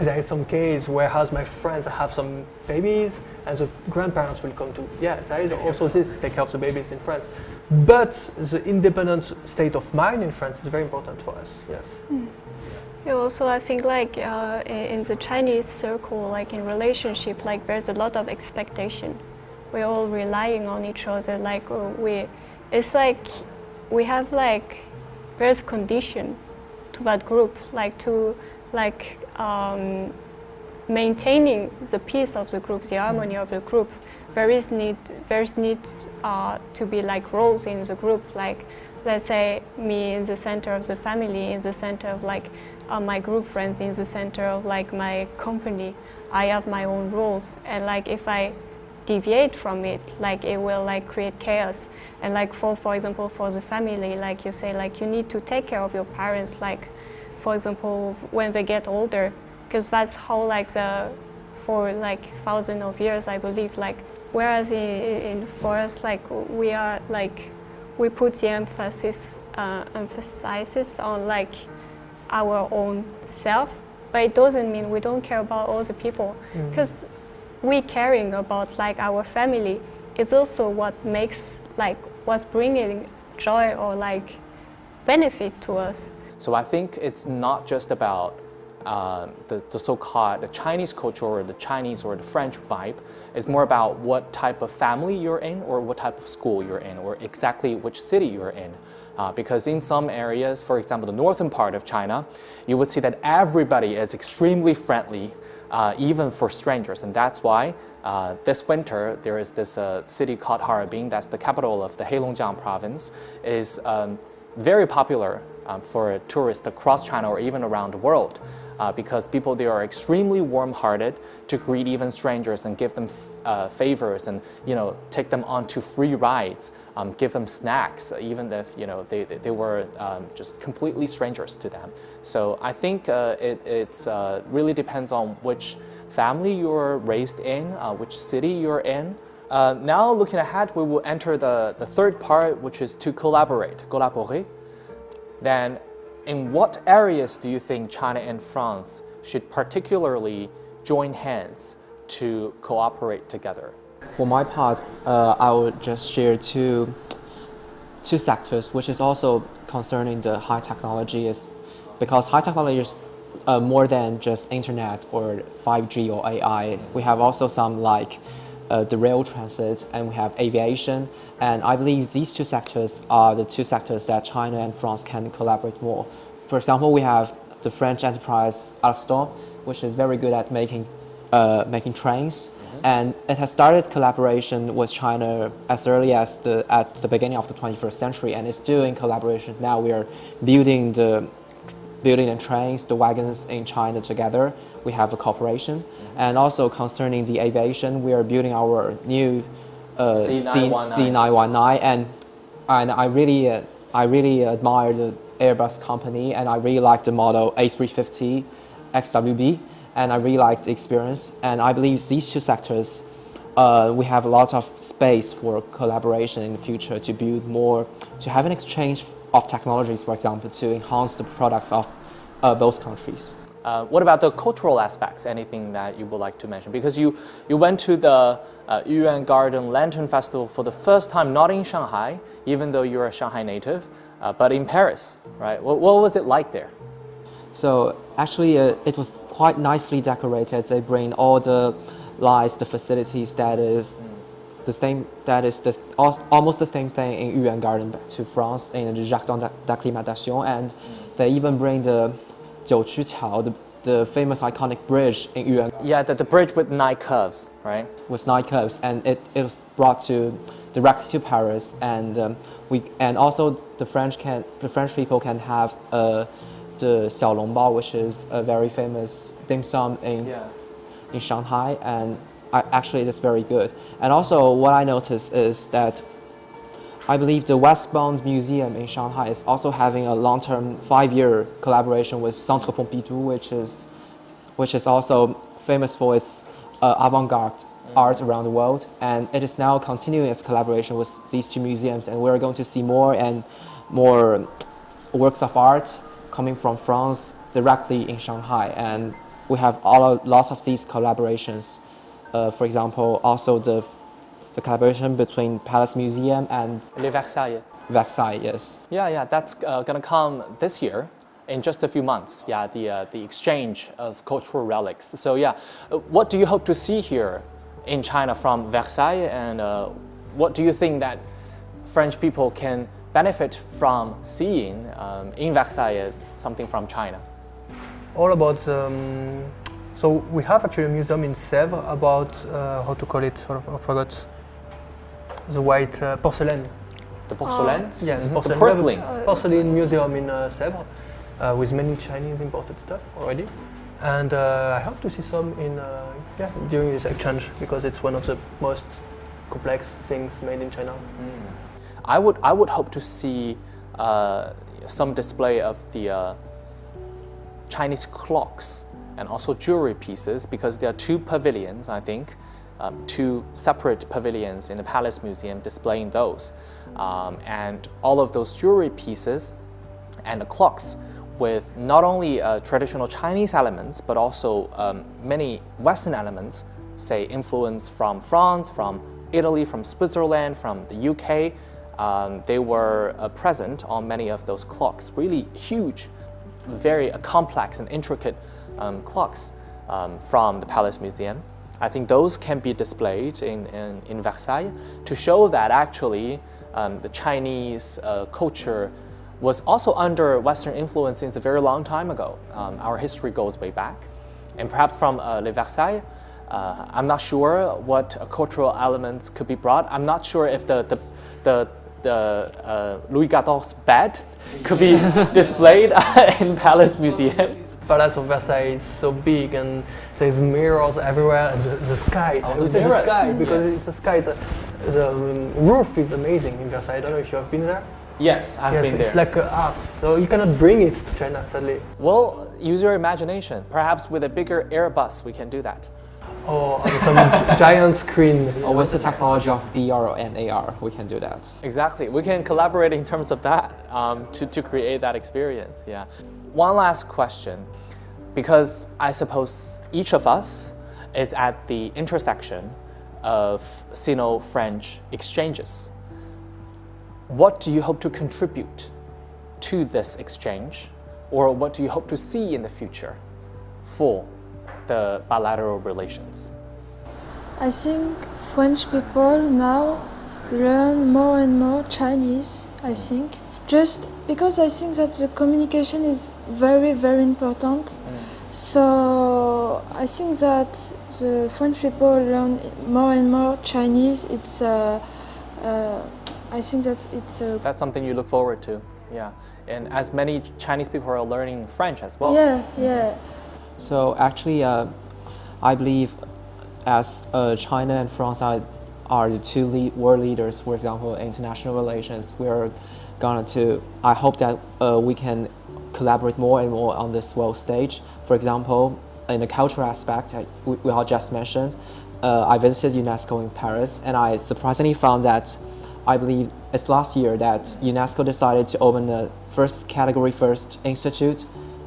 there is some case where my friends have some babies and the grandparents will come too. Yes, there is also this, take care of the babies in France. But the independent state of mind in France is very important for us, yes. Yeah, also I think in the Chinese circle, in relationship, there's a lot of expectation. we're all relying on each other. Like it's like we have like various condition to that group, like to like maintaining the peace of the group, the harmony of the group. There's need to be like roles in the group, like let's say me in the center of the family, in the center of like my group friends, in the center of like my company. I have my own roles, and like if I deviate from it, like it will like create chaos. And like for example, for the family, like you say, like you need to take care of your parents, like for example when they get older, because that's how like for like thousands of years I believe, like whereas in for us, like we are like we put the emphasis on like our own self, but it doesn't mean we don't care about other people, because we caring about like our family is also what makes like what's bringing joy or like benefit to us. So I think it's not just about the so-called the Chinese culture or the Chinese or the French vibe. It's more about what type of family you're in or what type of school you're in or exactly which city you're in. Because in some areas, for example, the northern part of China, you would see that everybody is extremely friendly, even for strangers. And that's why this winter, there is this city called Harbin, that's the capital of the Heilongjiang province, is very popular for tourists across China or even around the world. Because people there are extremely warm-hearted to greet even strangers and give them favors and take them onto free rides, give them snacks, even if they were just completely strangers to them. So I think it's really depends on which family you're raised in, which city you're in. Now looking ahead, we will enter the third part, which is to collaborer. Then, in what areas do you think China and France should particularly join hands to cooperate together? For my part, I would just share two sectors, which is also concerning the high technology, is because high technology is more than just internet or 5G or AI. We have also some like the rail transit, and we have aviation. And I believe these two sectors are the two sectors that China and France can collaborate more. For example, we have the French enterprise Alstom, which is very good at making trains. And it has started collaboration with China as early as at the beginning of the 21st century, and it's still in collaboration. Now we are building the trains, the wagons in China together. We have a cooperation. And also concerning the aviation, we are building our new C919, and I really admire the Airbus company, and I really like the model A350 XWB, and I really like the experience. And I believe these two sectors, we have a lot of space for collaboration in the future to build more, to have an exchange of technologies, for example, to enhance the products of both countries. What about the cultural aspects? Anything that you would like to mention? Because you went to the Yuan Garden Lantern Festival for the first time, not in Shanghai, even though you're a Shanghai native, but in Paris, right? What was it like there? So actually, it was quite nicely decorated. They bring all the lights, the facilities that is the same, almost the same thing in Yuan Garden to France in the Jardin d'Acclimatation, and they even bring the Jiuqiqiao, the famous iconic bridge in Yuan. Yeah, the bridge with 9 curves, right? With 9 curves, and it was brought directly to Paris, and also the French people can have the xiaolongbao, which is a very famous dim sum in Shanghai, and actually it is very good. And also what I noticed is that I believe the Westbound Museum in Shanghai is also having a long-term 5-year collaboration with Centre Pompidou, which is also famous for its avant-garde art around the world. And it is now continuing its collaboration with these two museums, and we're going to see more and more works of art coming from France directly in Shanghai. And we have lots of these collaborations. For example, also the collaboration between Palace Museum and Le Versailles. Versailles, yes. Yeah, that's gonna come this year in just a few months. Yeah, the exchange of cultural relics. So yeah, what do you hope to see here in China from Versailles, and what do you think that French people can benefit from seeing in Versailles something from China? All about, so we have actually a museum in Sèvres about, how to call it, I forgot, the white porcelain. The porcelain? Yeah, The porcelain. porcelain. We have a porcelain museum in Sèvres with many Chinese imported stuff already. And I hope to see some in during this exchange, because it's one of the most complex things made in China. I would hope to see some display of the Chinese clocks and also jewelry pieces, because there are two pavilions, I think, two separate pavilions in the Palace Museum displaying those. And all of those jewelry pieces and the clocks with not only traditional Chinese elements, but also many Western elements, say influence from France, from Italy, from Switzerland, from the UK. They were present on many of those clocks, really huge, very complex and intricate clocks from the Palace Museum. I think those can be displayed in Versailles to show that actually the Chinese culture was also under Western influence since a very long time ago. Our history goes way back. And perhaps from Le Versailles, I'm not sure what cultural elements could be brought. I'm not sure if the Louis XIV's bed could be displayed in Palace Museum. Palace of Versailles is so big, and there's mirrors everywhere, and the sky. Oh, I would the say the mirrors. sky, because Yes. it's the sky. The roof is amazing in Versailles. I don't know if you have been there. Yes, I've been there. It's like art, so you cannot bring it to China, sadly. Well, use your imagination. Perhaps with a bigger Airbus, we can do that. Or on some giant screen. Or with the technology of VR and AR, we can do that. Exactly. We can collaborate in terms of that to create that experience. Yeah. One last question, because I suppose each of us is at the intersection of Sino-French exchanges. What do you hope to contribute to this exchange, or what do you hope to see in the future for the bilateral relations? I think French people now learn more and more Chinese, I think. Just because I think that the communication is very, very important. So I think that the French people learn more and more Chinese. I think that it's a... That's something you look forward to, yeah. And as many Chinese people are learning French as well. Yeah. So actually, I believe as China and France are the two world leaders, for example, in international relations, we're going to, I hope that we can collaborate more and more on this world stage. For example, in the cultural aspect, we all just mentioned, I visited UNESCO in Paris, and I surprisingly found that I believe it's last year that UNESCO decided to open the first institute,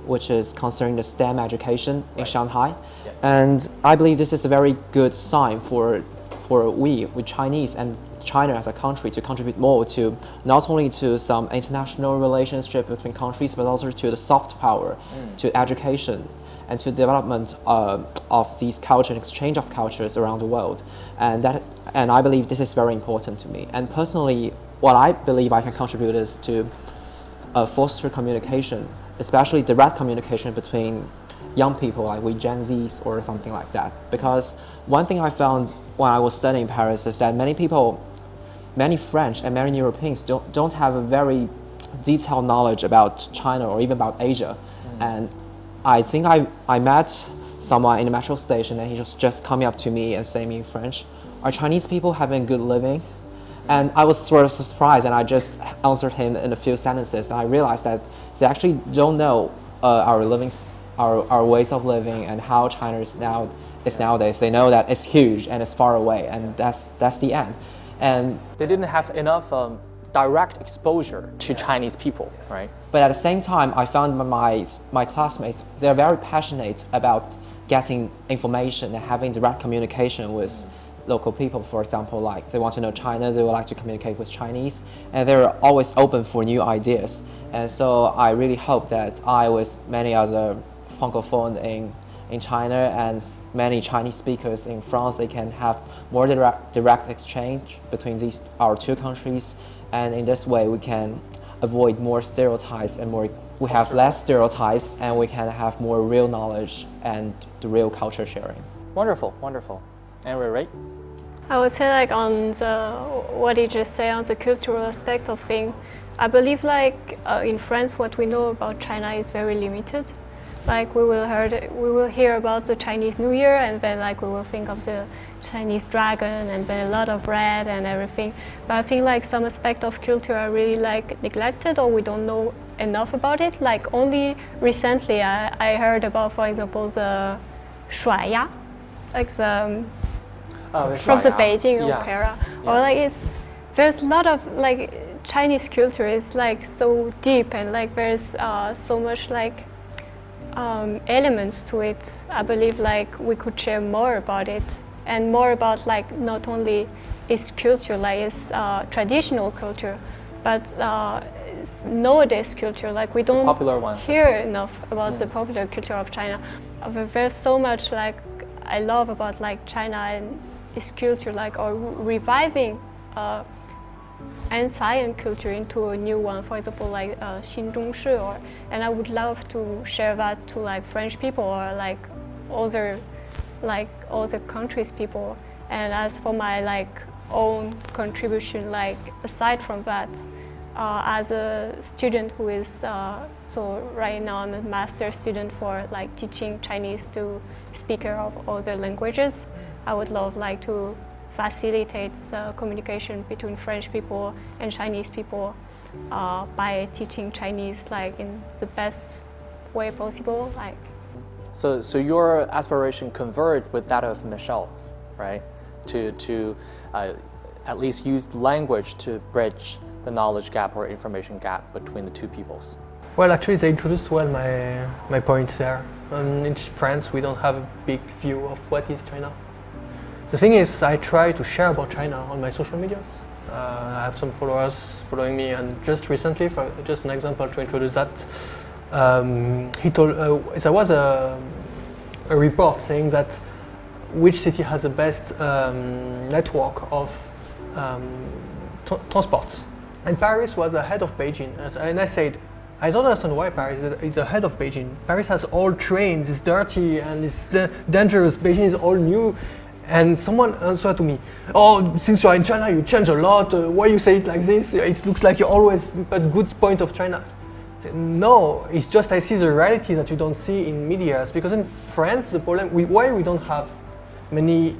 which is concerning the STEM education in Shanghai. Yes. And I believe this is a very good sign for we Chinese and China as a country to contribute more to not only to some international relationship between countries, but also to the soft power, to education, and to development of these culture and exchange of cultures around the world. And I believe this is very important to me. And personally, what I believe I can contribute is to foster communication, especially direct communication between young people like we Gen Zs or something like that. Because one thing I found when I was studying in Paris is that many French and many Europeans don't have a very detailed knowledge about China or even about Asia. And I think I met someone in the metro station, and he was just coming up to me and saying me in French, "Are Chinese people having good living?" And I was sort of surprised, and I just answered him in a few sentences, and I realized that they actually don't know our ways of living and how China is nowadays. They know that it's huge and it's far away, and that's the end. And They didn't have enough direct exposure to Chinese people, right? but at the same time, I found my classmates, they're very passionate about getting information and having direct communication with local people. For example, like they want to know China, they would like to communicate with Chinese, and they're always open for new ideas. And so I really hope that I, with many other francophones in in China and many Chinese speakers in France, they can have more direct exchange between our two countries, and in this way we can avoid more stereotypes and we have less stereotypes, and we can have more real knowledge and the real culture sharing. Wonderful, wonderful. And we're right? I would say like on what you just said on the cultural aspect of things, I believe like in France what we know about China is very limited. Like we will hear about the Chinese New Year, and then like we will think of the Chinese dragon and then a lot of bread and everything. But I think like some aspect of culture are really like neglected, or we don't know enough about it. Like only recently I heard about, for example, the 甩呀, like the from the Beijing opera, or like there's a lot of like Chinese culture is like so deep, and like there's so much like elements to it. I believe like we could share more about it, and more about like not only its culture, like its traditional culture, but nowadays culture. Like we don't hear enough about the popular culture of China. There's so much like I love about like China and its culture, like or reviving ancient culture into a new one. For example, like 新中式, and I would love to share that to like French people or like other countries people. And as for my like own contribution, like aside from that, as a student who is so right now I'm a master student for like teaching Chinese to speakers of other languages. I would love like to facilitate communication between French people and Chinese people by teaching Chinese like in the best way possible. Like. So your aspiration converged with that of Michelle's, right? To at least use language to bridge the knowledge gap or information gap between the two peoples. Well, actually, they introduced well my points there. In France, we don't have a big view of what is China. The thing is, I try to share about China on my social medias. I have some followers following me, and just recently, for just an example to introduce that, there was a report saying that which city has the best network of transport. And Paris was ahead of Beijing. And I said, I don't understand why Paris is ahead of Beijing. Paris has old trains, it's dirty and it's dangerous. Beijing is all new. And someone answered to me, oh, since you're in China, you change a lot. Why you say it like this? It looks like you always at good point of China. No, it's just I see the reality that you don't see in media. Because in France, the problem, why we don't have many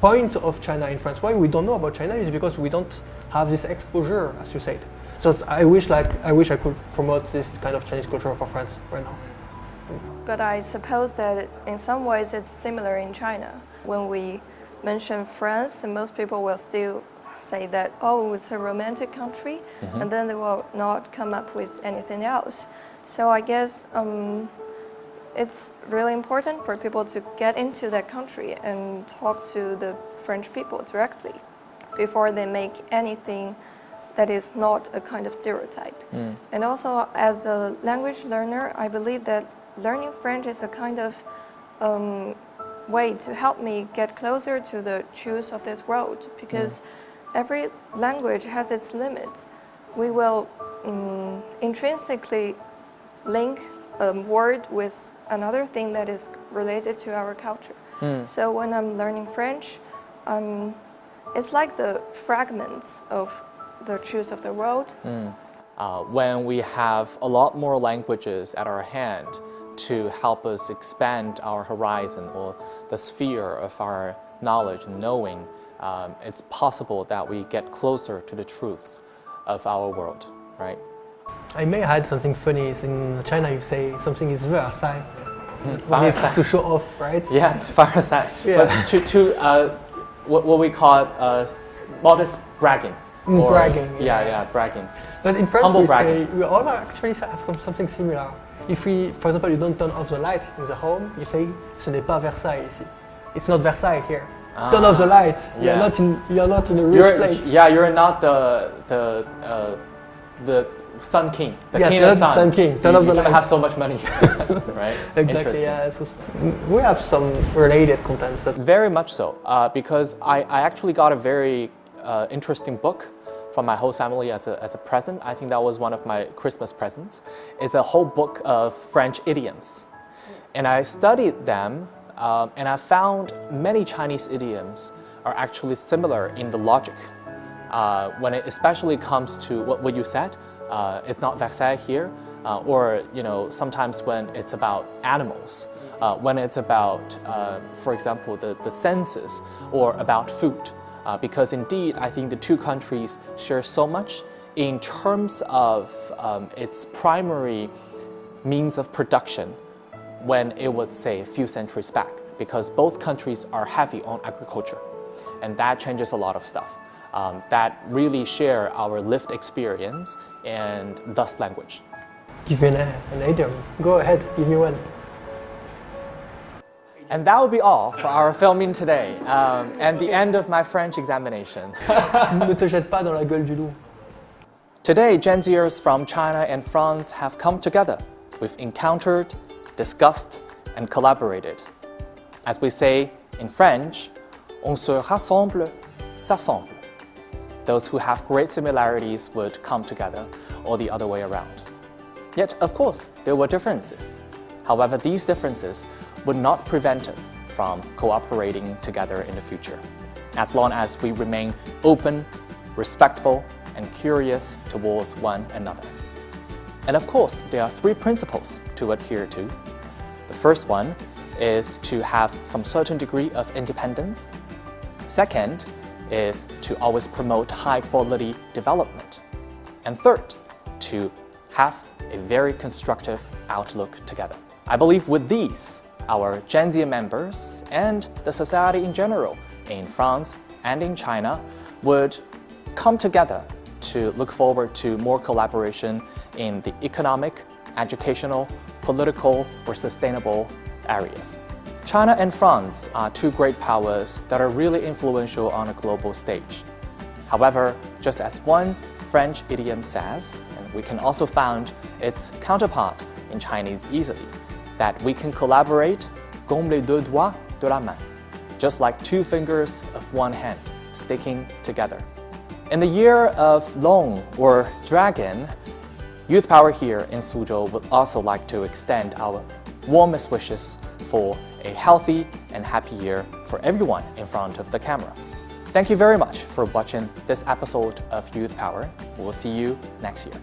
points of China in France, why we don't know about China is because we don't have this exposure, as you said. So I wish I could promote this kind of Chinese culture for France right now. But I suppose that in some ways it's similar in China. When we mention France, most people will still say that, oh, it's a romantic country, and then they will not come up with anything else. So I guess it's really important for people to get into that country and talk to the French people directly before they make anything that is not a kind of stereotype. And also, as a language learner, I believe that learning French is a kind of way to help me get closer to the truth of this world, because every language has its limits. We will intrinsically link a word with another thing that is related to our culture. So when I'm learning French, it's like the fragments of the truth of the world. When we have a lot more languages at our hand to help us expand our horizon or the sphere of our knowledge and knowing, it's possible that we get closer to the truths of our world, right? I may add something funny. In China, you say something is Versailles. Versailles. To show off, right? Yeah, to Versailles. Yeah. But to what we call modest bragging. Or, bragging. Yeah, bragging. But in France, Humble we bragging. say we all actually have something similar. If we, for example, you don't turn off the light in the home, you say, "Ce n'est pas Versailles ici." It's not Versailles here. Turn off the lights. Yeah. You're not in a real place. Yeah, you're not the Sun King, the Yes, King that's of Sun. Sun King. Turn off You the don't have lights. so much money, right? Exactly, Interesting. yeah. So we have some related contents. Very much so, because I actually got a very interesting book from my whole family as a present. I think that was one of my Christmas presents. It's a whole book of French idioms. And I studied them, and I found many Chinese idioms are actually similar in the logic. When it especially comes to what you said, it's not Versailles here, or sometimes when it's about animals, when it's about, for example, the senses, or about food. Because indeed, I think the two countries share so much in terms of its primary means of production when it was, say, a few centuries back, because both countries are heavy on agriculture. And that changes a lot of stuff. That really share our lived experience and thus language. Give me an idiom. Go ahead, give me one. And that will be all for our filming today, and the end of my French examination. Ne te jette pas dans la gueule du loup. Today, Gen Zers from China and France have come together. We've encountered, discussed, and collaborated. As we say in French, on se rassemble, s'assemble. Those who have great similarities would come together, or the other way around. Yet, of course, there were differences. However, these differences would not prevent us from cooperating together in the future, as long as we remain open, respectful, and curious towards one another. And of course, there are 3 principles to adhere to. The first one is to have some certain degree of independence. Second is to always promote high-quality development. And third, to have a very constructive outlook together. I believe with these, our Gen Z members and the society in general in France and in China would come together to look forward to more collaboration in the economic, educational, political, or sustainable areas. China and France are 2 great powers that are really influential on a global stage. However, just as one French idiom says, and we can also find its counterpart in Chinese easily, that we can collaborate comme les 2 doigts de la main, just like 2 fingers of one hand sticking together. In the year of Long or Dragon, Youth Power here in Suzhou would also like to extend our warmest wishes for a healthy and happy year for everyone in front of the camera. Thank you very much for watching this episode of Youth Power. We will see you next year.